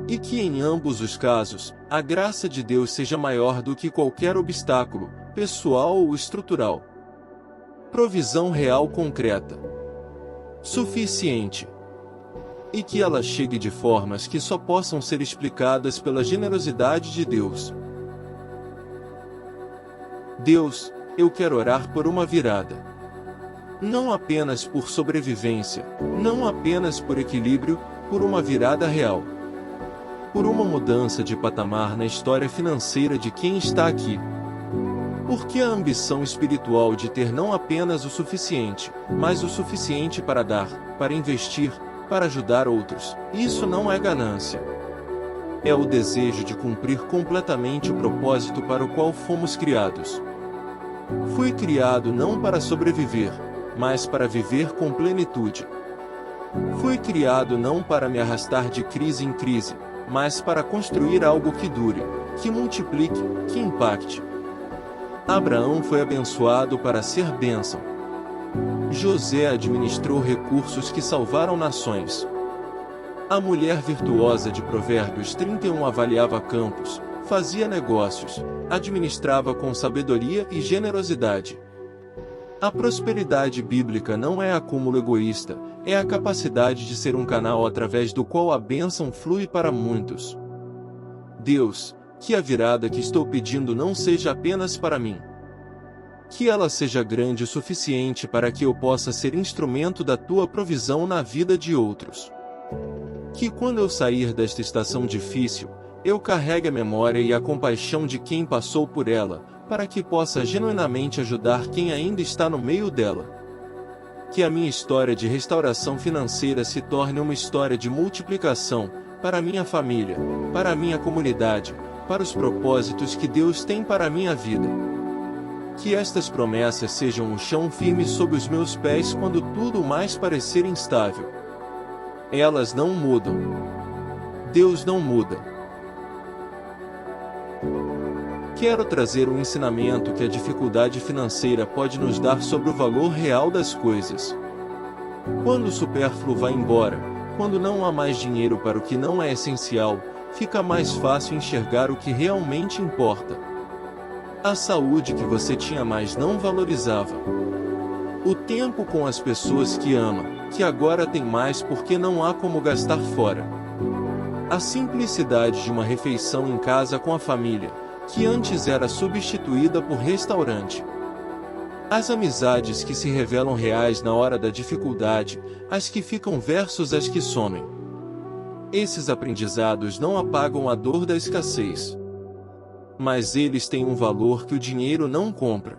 E que em ambos os casos, a graça de Deus seja maior do que qualquer obstáculo, pessoal ou estrutural. Provisão real concreta. Suficiente. E que ela chegue de formas que só possam ser explicadas pela generosidade de Deus. Deus, eu quero orar por uma virada. Não apenas por sobrevivência, não apenas por equilíbrio, por uma virada real. Por uma mudança de patamar na história financeira de quem está aqui. Porque a ambição espiritual de ter não apenas o suficiente, mas o suficiente para dar, para investir, para ajudar outros, isso não é ganância. É o desejo de cumprir completamente o propósito para o qual fomos criados. Fui criado não para sobreviver, mas para viver com plenitude. Fui criado não para me arrastar de crise em crise, mas para construir algo que dure, que multiplique, que impacte. Abraão foi abençoado para ser bênção. José administrou recursos que salvaram nações. A mulher virtuosa de Provérbios 31 avaliava campos, fazia negócios, administrava com sabedoria e generosidade. A prosperidade bíblica não é acúmulo egoísta, é a capacidade de ser um canal através do qual a bênção flui para muitos. Deus, que a virada que estou pedindo não seja apenas para mim. Que ela seja grande o suficiente para que eu possa ser instrumento da tua provisão na vida de outros. Que quando eu sair desta estação difícil, eu carregue a memória e a compaixão de quem passou por ela, para que possa genuinamente ajudar quem ainda está no meio dela. Que a minha história de restauração financeira se torne uma história de multiplicação, para a minha família, para a minha comunidade, para os propósitos que Deus tem para a minha vida. Que estas promessas sejam um chão firme sob os meus pés quando tudo mais parecer instável. Elas não mudam. Deus não muda. Quero trazer um ensinamento que a dificuldade financeira pode nos dar sobre o valor real das coisas. Quando o supérfluo vai embora, quando não há mais dinheiro para o que não é essencial, fica mais fácil enxergar o que realmente importa. A saúde que você tinha mais não valorizava. O tempo com as pessoas que ama, que agora tem mais porque não há como gastar fora. A simplicidade de uma refeição em casa com a família, que antes era substituída por restaurante. As amizades que se revelam reais na hora da dificuldade, as que ficam versus as que somem. Esses aprendizados não apagam a dor da escassez. Mas eles têm um valor que o dinheiro não compra.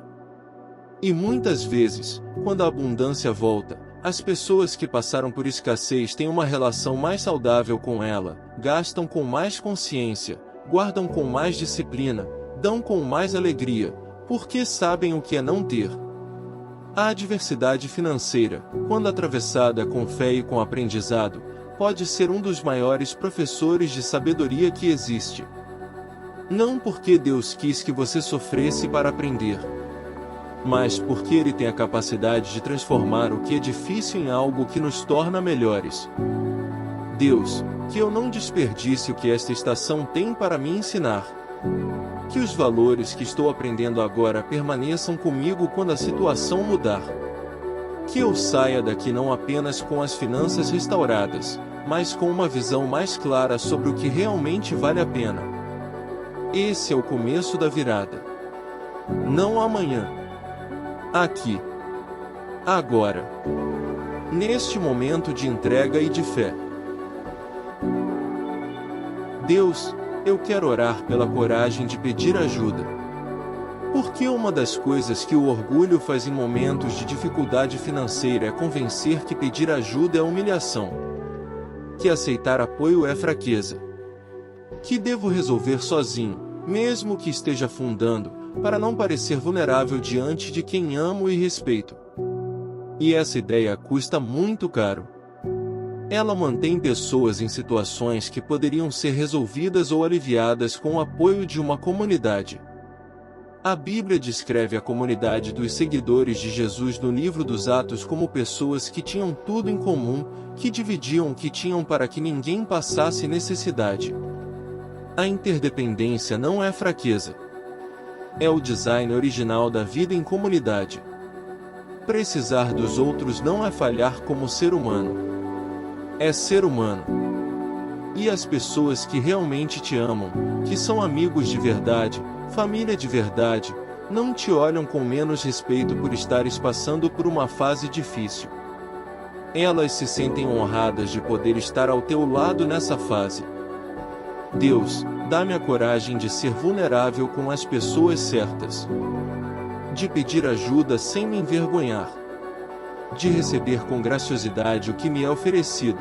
E muitas vezes, quando a abundância volta, as pessoas que passaram por escassez têm uma relação mais saudável com ela, gastam com mais consciência, guardam com mais disciplina, dão com mais alegria, porque sabem o que é não ter. A adversidade financeira, quando atravessada com fé e com aprendizado, pode ser um dos maiores professores de sabedoria que existe. Não porque Deus quis que você sofresse para aprender, mas porque Ele tem a capacidade de transformar o que é difícil em algo que nos torna melhores. Deus, que eu não desperdice o que esta estação tem para me ensinar. Que os valores que estou aprendendo agora permaneçam comigo quando a situação mudar. Que eu saia daqui não apenas com as finanças restauradas, mas com uma visão mais clara sobre o que realmente vale a pena. Esse é o começo da virada. Não amanhã. Aqui. Agora. Neste momento de entrega e de fé. Deus, eu quero orar pela coragem de pedir ajuda. Porque uma das coisas que o orgulho faz em momentos de dificuldade financeira é convencer que pedir ajuda é humilhação. Que aceitar apoio é fraqueza. Que devo resolver sozinho, mesmo que esteja afundando, para não parecer vulnerável diante de quem amo e respeito. E essa ideia custa muito caro. Ela mantém pessoas em situações que poderiam ser resolvidas ou aliviadas com o apoio de uma comunidade. A Bíblia descreve a comunidade dos seguidores de Jesus no livro dos Atos como pessoas que tinham tudo em comum, que dividiam o que tinham para que ninguém passasse necessidade. A interdependência não é fraqueza. É o design original da vida em comunidade. Precisar dos outros não é falhar como ser humano. É ser humano. E as pessoas que realmente te amam, que são amigos de verdade, família de verdade, não te olham com menos respeito por estares passando por uma fase difícil. Elas se sentem honradas de poder estar ao teu lado nessa fase. Deus, dá-me a coragem de ser vulnerável com as pessoas certas. De pedir ajuda sem me envergonhar. De receber com graciosidade o que me é oferecido.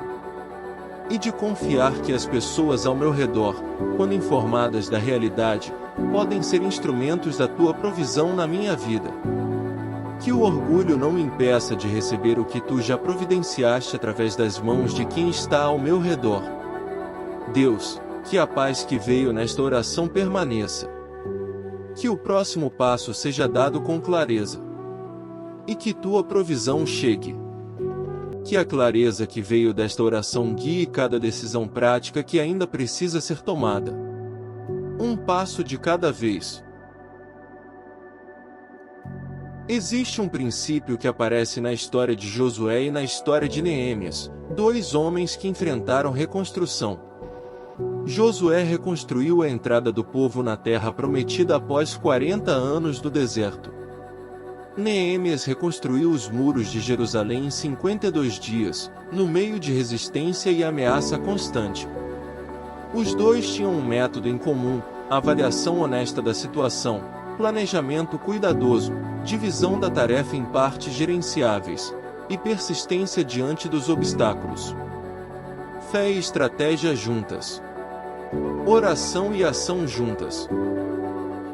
E de confiar que as pessoas ao meu redor, quando informadas da realidade, podem ser instrumentos da tua provisão na minha vida. Que o orgulho não me impeça de receber o que tu já providenciaste através das mãos de quem está ao meu redor. Deus, que a paz que veio nesta oração permaneça. Que o próximo passo seja dado com clareza. E que tua provisão chegue. Que a clareza que veio desta oração guie cada decisão prática que ainda precisa ser tomada. Um passo de cada vez. Existe um princípio que aparece na história de Josué e na história de Neemias, dois homens que enfrentaram reconstrução. Josué reconstruiu a entrada do povo na terra prometida após 40 anos do deserto. Neemias reconstruiu os muros de Jerusalém em 52 dias, no meio de resistência e ameaça constante. Os dois tinham um método em comum: avaliação honesta da situação, planejamento cuidadoso, divisão da tarefa em partes gerenciáveis, e persistência diante dos obstáculos. Fé e estratégia juntas. Oração e ação juntas.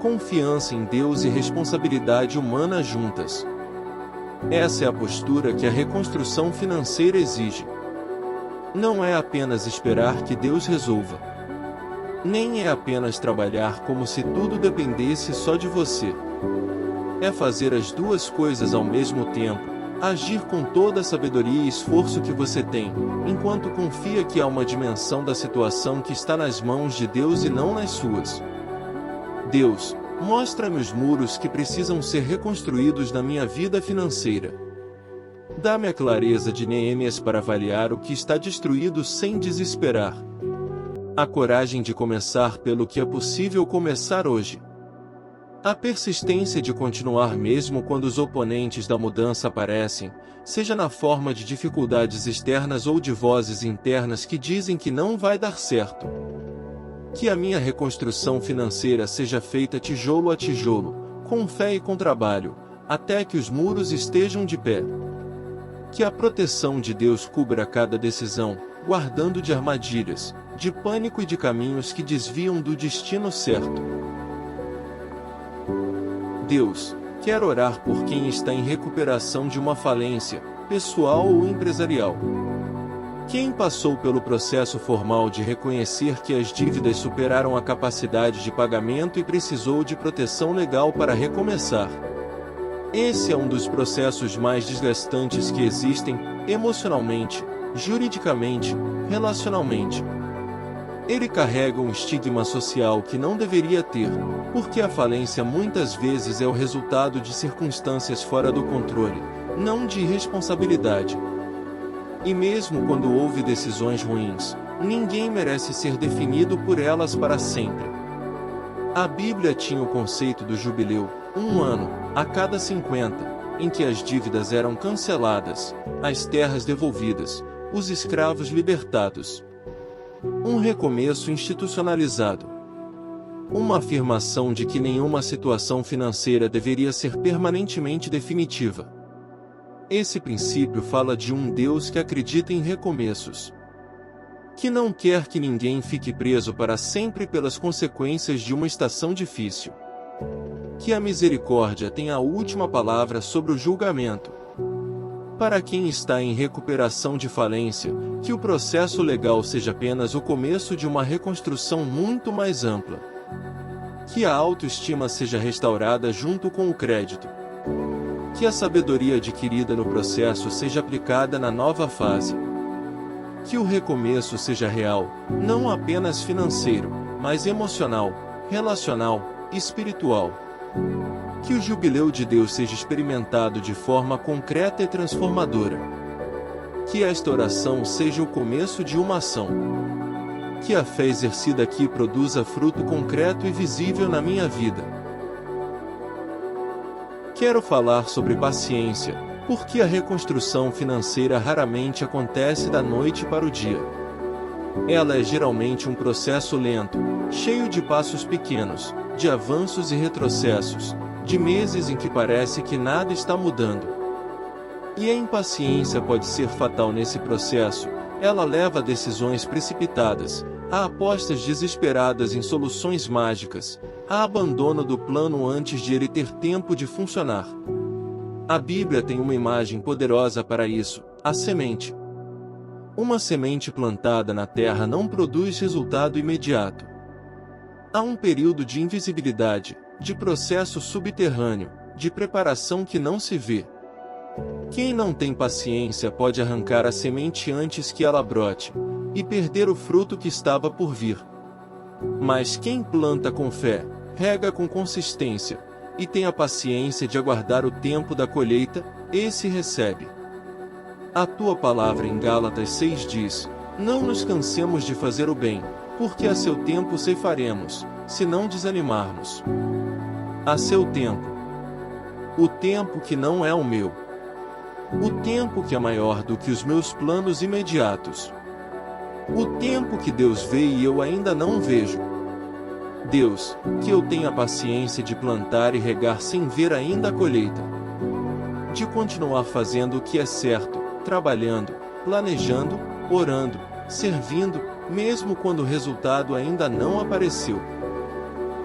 Confiança em Deus e responsabilidade humana juntas. Essa é a postura que a reconstrução financeira exige. Não é apenas esperar que Deus resolva. Nem é apenas trabalhar como se tudo dependesse só de você. É fazer as duas coisas ao mesmo tempo, agir com toda a sabedoria e esforço que você tem, enquanto confia que há uma dimensão da situação que está nas mãos de Deus e não nas suas. Deus, mostra-me os muros que precisam ser reconstruídos na minha vida financeira. Dá-me a clareza de Neemias para avaliar o que está destruído sem desesperar. A coragem de começar pelo que é possível começar hoje. A persistência de continuar mesmo quando os oponentes da mudança aparecem, seja na forma de dificuldades externas ou de vozes internas que dizem que não vai dar certo. Que a minha reconstrução financeira seja feita tijolo a tijolo, com fé e com trabalho, até que os muros estejam de pé. Que a proteção de Deus cubra cada decisão, guardando de armadilhas, de pânico e de caminhos que desviam do destino certo. Deus, quero orar por quem está em recuperação de uma falência, pessoal ou empresarial. Quem passou pelo processo formal de reconhecer que as dívidas superaram a capacidade de pagamento e precisou de proteção legal para recomeçar. Esse é um dos processos mais desgastantes que existem, emocionalmente, juridicamente, relacionalmente. Ele carrega um estigma social que não deveria ter, porque a falência muitas vezes é o resultado de circunstâncias fora do controle, não de irresponsabilidade. E mesmo quando houve decisões ruins, ninguém merece ser definido por elas para sempre. A Bíblia tinha o conceito do jubileu, um ano, a cada 50, em que as dívidas eram canceladas, as terras devolvidas, os escravos libertados. Um recomeço institucionalizado. Uma afirmação de que nenhuma situação financeira deveria ser permanentemente definitiva. Esse princípio fala de um Deus que acredita em recomeços. Que não quer que ninguém fique preso para sempre pelas consequências de uma estação difícil. Que a misericórdia tenha a última palavra sobre o julgamento. Para quem está em recuperação de falência, que o processo legal seja apenas o começo de uma reconstrução muito mais ampla. Que a autoestima seja restaurada junto com o crédito. Que a sabedoria adquirida no processo seja aplicada na nova fase. Que o recomeço seja real, não apenas financeiro, mas emocional, relacional, espiritual. Que o jubileu de Deus seja experimentado de forma concreta e transformadora. Que esta oração seja o começo de uma ação. Que a fé exercida aqui produza fruto concreto e visível na minha vida. Quero falar sobre paciência, porque a reconstrução financeira raramente acontece da noite para o dia. Ela é geralmente um processo lento, cheio de passos pequenos, de avanços e retrocessos, de meses em que parece que nada está mudando. E a impaciência pode ser fatal nesse processo. Ela leva a decisões precipitadas, a apostas desesperadas em soluções mágicas, a abandono do plano antes de ele ter tempo de funcionar. A Bíblia tem uma imagem poderosa para isso: a semente. Uma semente plantada na terra não produz resultado imediato. Há um período de invisibilidade, de processo subterrâneo, de preparação que não se vê. Quem não tem paciência pode arrancar a semente antes que ela brote, e perder o fruto que estava por vir. Mas quem planta com fé, rega com consistência, e tem a paciência de aguardar o tempo da colheita, esse recebe. A tua palavra em Gálatas 6 diz: não nos cansemos de fazer o bem, porque a seu tempo ceifaremos, se não desanimarmos. A seu tempo. O tempo que não é o meu. O tempo que é maior do que os meus planos imediatos. O tempo que Deus vê e eu ainda não vejo. Deus, que eu tenha a paciência de plantar e regar sem ver ainda a colheita. De continuar fazendo o que é certo, trabalhando, planejando, orando, servindo, mesmo quando o resultado ainda não apareceu.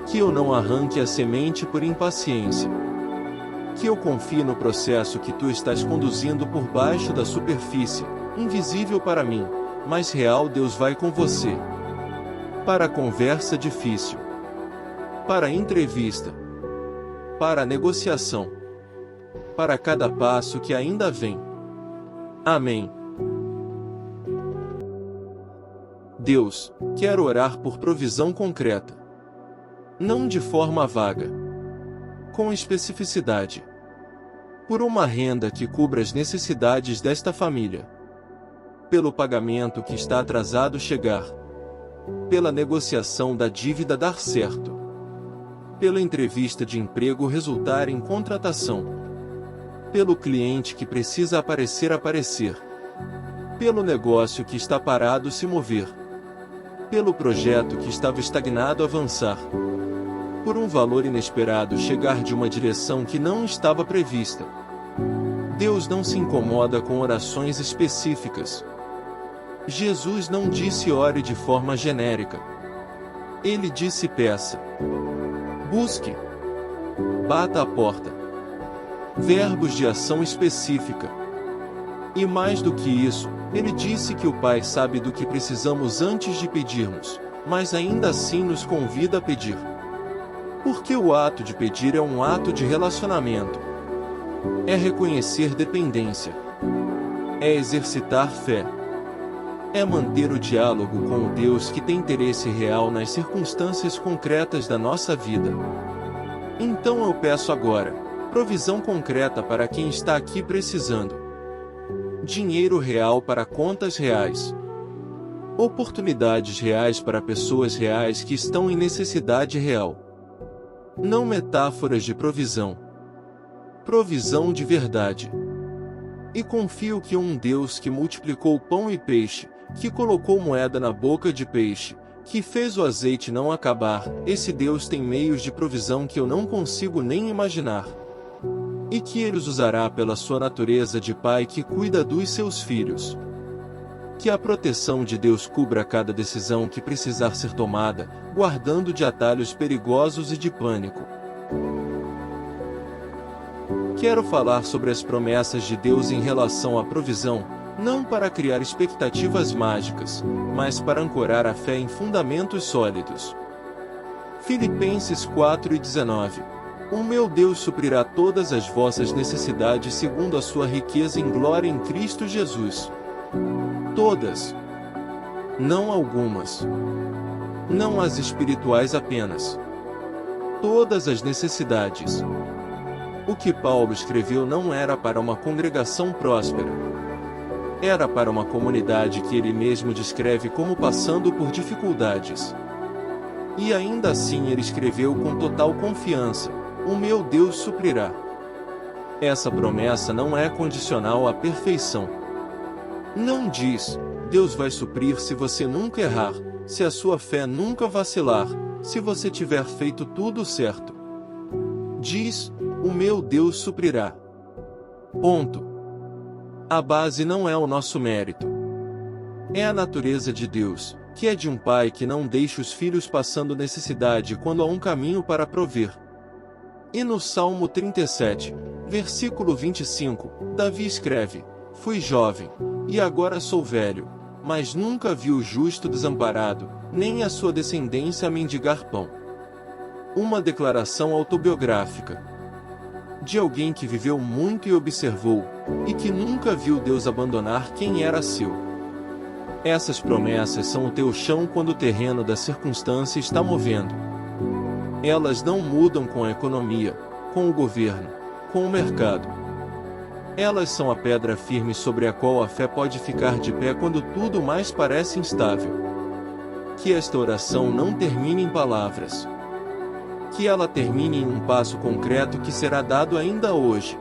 Que eu não arranque a semente por impaciência. Que eu confie no processo que tu estás conduzindo por baixo da superfície, invisível para mim, mas real. Deus vai com você. Para a conversa difícil. Para a entrevista. Para a negociação. Para cada passo que ainda vem. Amém. Deus, quero orar por provisão concreta. Não de forma vaga. Com especificidade. Por uma renda que cubra as necessidades desta família. Pelo pagamento que está atrasado chegar. Pela negociação da dívida dar certo. Pela entrevista de emprego resultar em contratação. Pelo cliente que precisa aparecer. Pelo negócio que está parado se mover. Pelo projeto que estava estagnado avançar. Por um valor inesperado chegar de uma direção que não estava prevista. Deus não se incomoda com orações específicas. Jesus não disse ore de forma genérica. Ele disse peça. Busque. Bata a porta. Verbos de ação específica. E mais do que isso, ele disse que o Pai sabe do que precisamos antes de pedirmos, mas ainda assim nos convida a pedir. Porque o ato de pedir é um ato de relacionamento. É reconhecer dependência. É exercitar fé. É manter o diálogo com o Deus que tem interesse real nas circunstâncias concretas da nossa vida. Então eu peço agora, provisão concreta para quem está aqui precisando. Dinheiro real para contas reais. Oportunidades reais para pessoas reais que estão em necessidade real. Não metáforas de provisão. Provisão de verdade. E confio que um Deus que multiplicou pão e peixe, que colocou moeda na boca de peixe, que fez o azeite não acabar, esse Deus tem meios de provisão que eu não consigo nem imaginar. E que Ele os usará pela sua natureza de Pai que cuida dos seus filhos. Que a proteção de Deus cubra cada decisão que precisar ser tomada, guardando de atalhos perigosos e de pânico. Quero falar sobre as promessas de Deus em relação à provisão, não para criar expectativas mágicas, mas para ancorar a fé em fundamentos sólidos. Filipenses 4:19. O meu Deus suprirá todas as vossas necessidades segundo a sua riqueza em glória em Cristo Jesus. Todas. Não algumas. Não as espirituais apenas. Todas as necessidades. O que Paulo escreveu não era para uma congregação próspera. Era para uma comunidade que ele mesmo descreve como passando por dificuldades. E ainda assim ele escreveu com total confiança: o meu Deus suprirá. Essa promessa não é condicional à perfeição. Não diz, Deus vai suprir se você nunca errar, se a sua fé nunca vacilar, se você tiver feito tudo certo. Diz, o meu Deus suprirá. Ponto. A base não é o nosso mérito. É a natureza de Deus, que é de um pai que não deixa os filhos passando necessidade quando há um caminho para prover. E no Salmo 37, versículo 25, Davi escreve: fui jovem, e agora sou velho, mas nunca vi o justo desamparado, nem a sua descendência a mendigar pão. Uma declaração autobiográfica. De alguém que viveu muito e observou, e que nunca viu Deus abandonar quem era seu. Essas promessas são o teu chão quando o terreno da circunstância está movendo. Elas não mudam com a economia, com o governo, com o mercado. Elas são a pedra firme sobre a qual a fé pode ficar de pé quando tudo mais parece instável. Que esta oração não termine em palavras. Que ela termine em um passo concreto que será dado ainda hoje.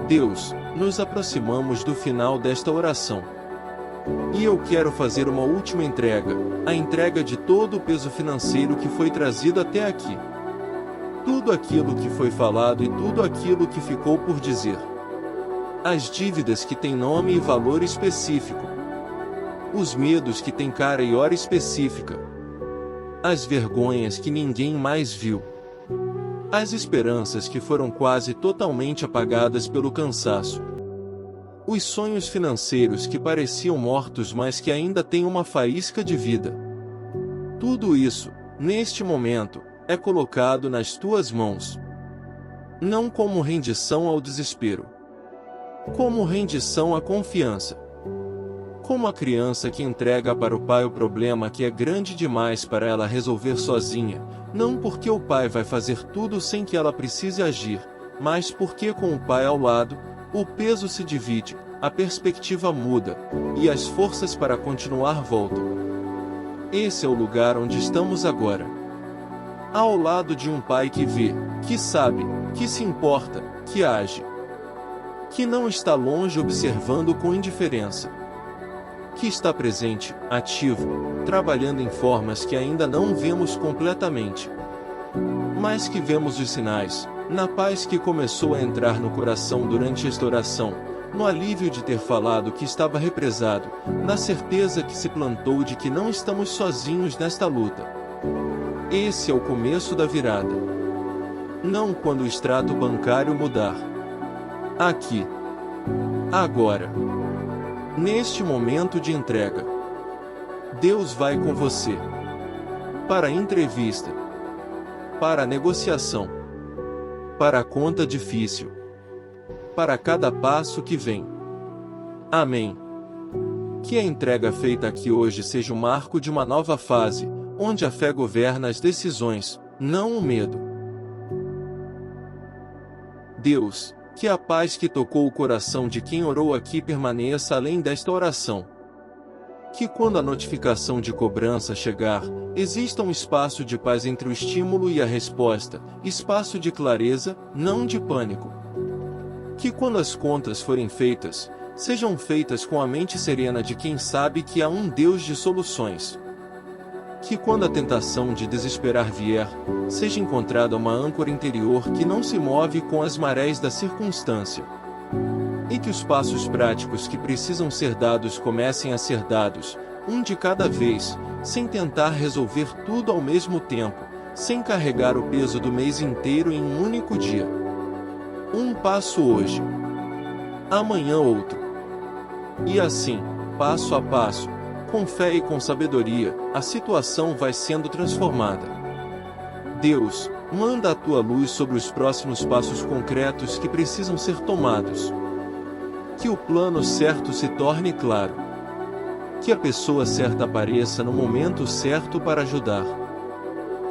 Deus, nos aproximamos do final desta oração. E eu quero fazer uma última entrega, a entrega de todo o peso financeiro que foi trazido até aqui. Tudo aquilo que foi falado e tudo aquilo que ficou por dizer. As dívidas que têm nome e valor específico. Os medos que têm cara e hora específica. As vergonhas que ninguém mais viu. As esperanças que foram quase totalmente apagadas pelo cansaço. Os sonhos financeiros que pareciam mortos mas que ainda têm uma faísca de vida. Tudo isso, neste momento, é colocado nas tuas mãos. Não como rendição ao desespero. Como rendição à confiança. Como a criança que entrega para o pai o problema que é grande demais para ela resolver sozinha, não porque o pai vai fazer tudo sem que ela precise agir, mas porque com o pai ao lado, o peso se divide, a perspectiva muda, e as forças para continuar voltam. Esse é o lugar onde estamos agora. Ao lado de um pai que vê, que sabe, que se importa, que age. Que não está longe observando com indiferença. Que está presente, ativo, trabalhando em formas que ainda não vemos completamente. Mas que vemos os sinais, na paz que começou a entrar no coração durante esta oração, no alívio de ter falado que estava represado, na certeza que se plantou de que não estamos sozinhos nesta luta. Esse é o começo da virada. Não quando o extrato bancário mudar. Aqui. Agora. Neste momento de entrega. Deus vai com você. Para a entrevista. Para a negociação. Para a conta difícil. Para cada passo que vem. Amém. Que a entrega feita aqui hoje seja o marco de uma nova fase, onde a fé governa as decisões, não o medo. Deus, que a paz que tocou o coração de quem orou aqui permaneça além desta oração. Que quando a notificação de cobrança chegar, exista um espaço de paz entre o estímulo e a resposta, espaço de clareza, não de pânico. Que quando as contas forem feitas, sejam feitas com a mente serena de quem sabe que há um Deus de soluções. Que quando a tentação de desesperar vier, seja encontrada uma âncora interior que não se move com as marés da circunstância. E que os passos práticos que precisam ser dados comecem a ser dados, um de cada vez, sem tentar resolver tudo ao mesmo tempo, sem carregar o peso do mês inteiro em um único dia. Um passo hoje. Amanhã outro. E assim, passo a passo, com fé e com sabedoria, a situação vai sendo transformada. Deus, manda a tua luz sobre os próximos passos concretos que precisam ser tomados. Que o plano certo se torne claro. Que a pessoa certa apareça no momento certo para ajudar.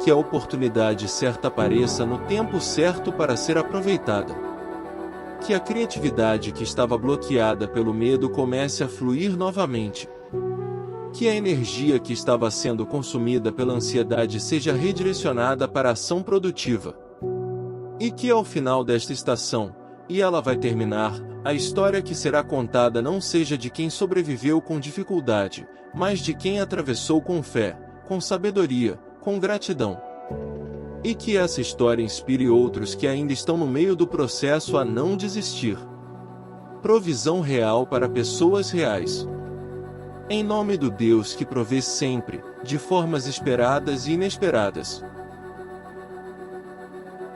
Que a oportunidade certa apareça no tempo certo para ser aproveitada. Que a criatividade que estava bloqueada pelo medo comece a fluir novamente. Que a energia que estava sendo consumida pela ansiedade seja redirecionada para a ação produtiva. E que ao final desta estação, e ela vai terminar, a história que será contada não seja de quem sobreviveu com dificuldade, mas de quem atravessou com fé, com sabedoria, com gratidão. E que essa história inspire outros que ainda estão no meio do processo a não desistir. Provisão real para pessoas reais. Em nome do Deus que provê sempre, de formas esperadas e inesperadas.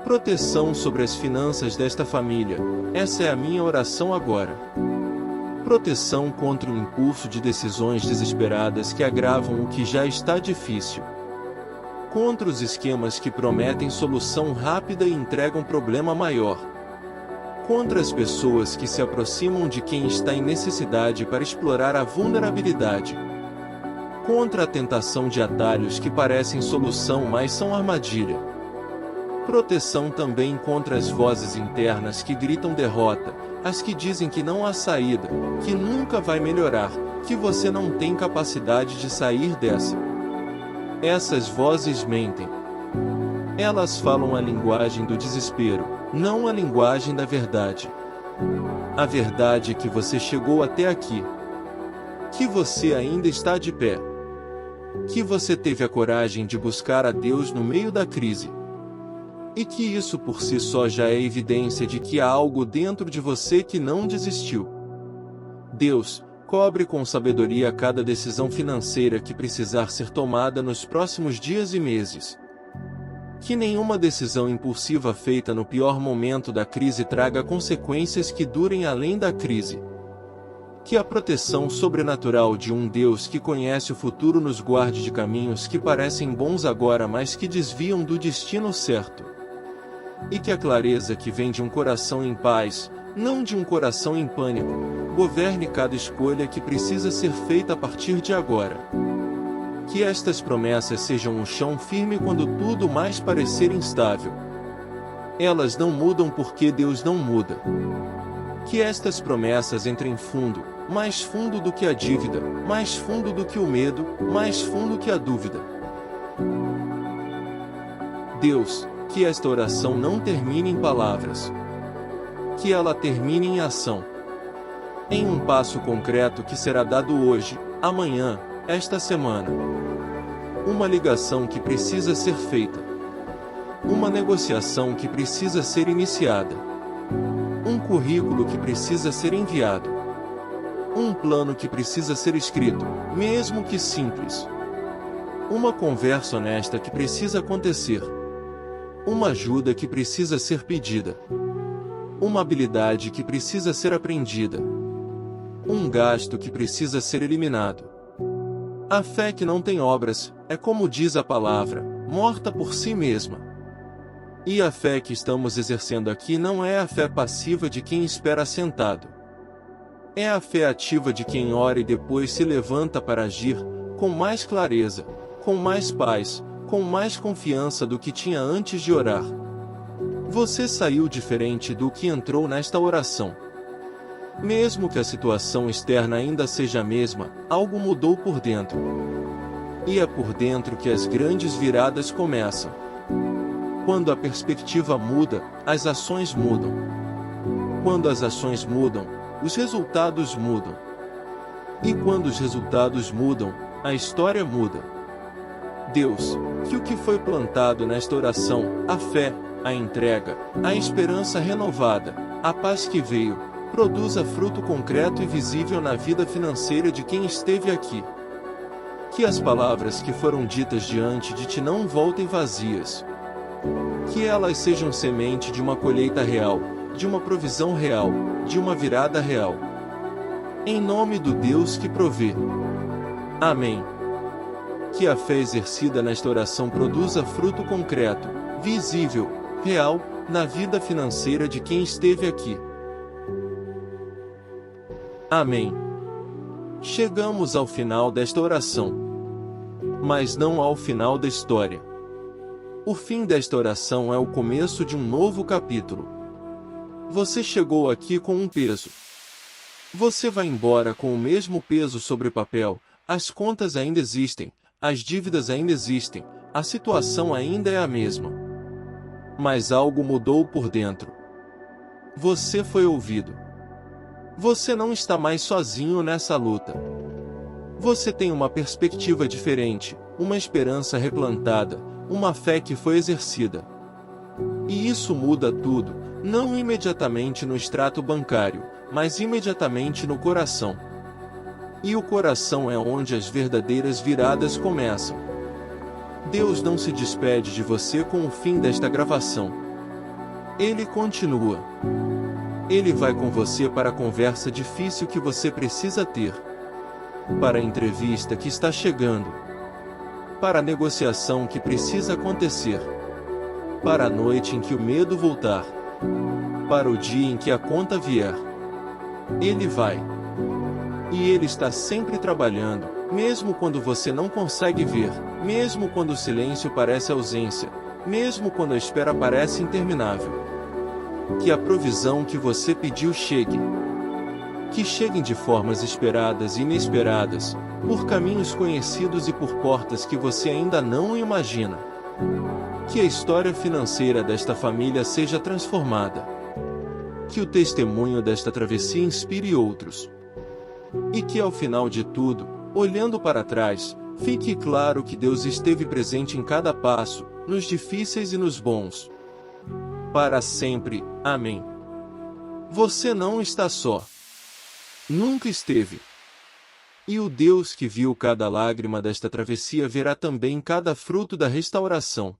Proteção sobre as finanças desta família, essa é a minha oração agora. Proteção contra o impulso de decisões desesperadas que agravam o que já está difícil. Contra os esquemas que prometem solução rápida e entregam problema maior. Contra as pessoas que se aproximam de quem está em necessidade para explorar a vulnerabilidade. Contra a tentação de atalhos que parecem solução mas são armadilha. Proteção também contra as vozes internas que gritam derrota, as que dizem que não há saída, que nunca vai melhorar, que você não tem capacidade de sair dessa. Essas vozes mentem. Elas falam a linguagem do desespero, não a linguagem da verdade. A verdade é que você chegou até aqui. Que você ainda está de pé. Que você teve a coragem de buscar a Deus no meio da crise. E que isso por si só já é evidência de que há algo dentro de você que não desistiu. Deus, cobre com sabedoria cada decisão financeira que precisar ser tomada nos próximos dias e meses. Que nenhuma decisão impulsiva feita no pior momento da crise traga consequências que durem além da crise. Que a proteção sobrenatural de um Deus que conhece o futuro nos guarde de caminhos que parecem bons agora, mas que desviam do destino certo. E que a clareza que vem de um coração em paz, não de um coração em pânico, governe cada escolha que precisa ser feita a partir de agora. Que estas promessas sejam um chão firme quando tudo mais parecer instável. Elas não mudam porque Deus não muda. Que estas promessas entrem fundo, mais fundo do que a dívida, mais fundo do que o medo, mais fundo que a dúvida. Deus, que esta oração não termine em palavras. Que ela termine em ação. Em um passo concreto que será dado hoje, amanhã, esta semana. Uma ligação que precisa ser feita. Uma negociação que precisa ser iniciada. Um currículo que precisa ser enviado. Um plano que precisa ser escrito, mesmo que simples. Uma conversa honesta que precisa acontecer. Uma ajuda que precisa ser pedida. Uma habilidade que precisa ser aprendida. Um gasto que precisa ser eliminado. A fé que não tem obras, é como diz a palavra, morta por si mesma. E a fé que estamos exercendo aqui não é a fé passiva de quem espera sentado. É a fé ativa de quem ora e depois se levanta para agir, com mais clareza, com mais paz, com mais confiança do que tinha antes de orar. Você saiu diferente do que entrou nesta oração. Mesmo que a situação externa ainda seja a mesma, algo mudou por dentro. E é por dentro que as grandes viradas começam. Quando a perspectiva muda, as ações mudam. Quando as ações mudam, os resultados mudam. E quando os resultados mudam, a história muda. Deus, que o que foi plantado nesta oração, a fé, a entrega, a esperança renovada, a paz que veio, produza fruto concreto e visível na vida financeira de quem esteve aqui. Que as palavras que foram ditas diante de ti não voltem vazias. Que elas sejam semente de uma colheita real, de uma provisão real, de uma virada real. Em nome do Deus que provê. Amém. Que a fé exercida nesta oração produza fruto concreto, visível, real, na vida financeira de quem esteve aqui. Amém. Chegamos ao final desta oração. Mas não ao final da história. O fim desta oração é o começo de um novo capítulo. Você chegou aqui com um peso. Você vai embora com o mesmo peso sobre o papel, as contas ainda existem, as dívidas ainda existem, a situação ainda é a mesma. Mas algo mudou por dentro. Você foi ouvido. Você não está mais sozinho nessa luta. Você tem uma perspectiva diferente, uma esperança replantada, uma fé que foi exercida. E isso muda tudo, não imediatamente no extrato bancário, mas imediatamente no coração. E o coração é onde as verdadeiras viradas começam. Deus não se despede de você com o fim desta gravação. Ele continua. Ele vai com você para a conversa difícil que você precisa ter. Para a entrevista que está chegando. Para a negociação que precisa acontecer. Para a noite em que o medo voltar. Para o dia em que a conta vier. Ele vai. E ele está sempre trabalhando, mesmo quando você não consegue ver, mesmo quando o silêncio parece ausência, mesmo quando a espera parece interminável. Que a provisão que você pediu chegue. Que cheguem de formas esperadas e inesperadas, por caminhos conhecidos e por portas que você ainda não imagina. Que a história financeira desta família seja transformada. Que o testemunho desta travessia inspire outros. E que ao final de tudo, olhando para trás, fique claro que Deus esteve presente em cada passo, nos difíceis e nos bons. Para sempre, amém. Você não está só. Nunca esteve. E o Deus que viu cada lágrima desta travessia verá também cada fruto da restauração.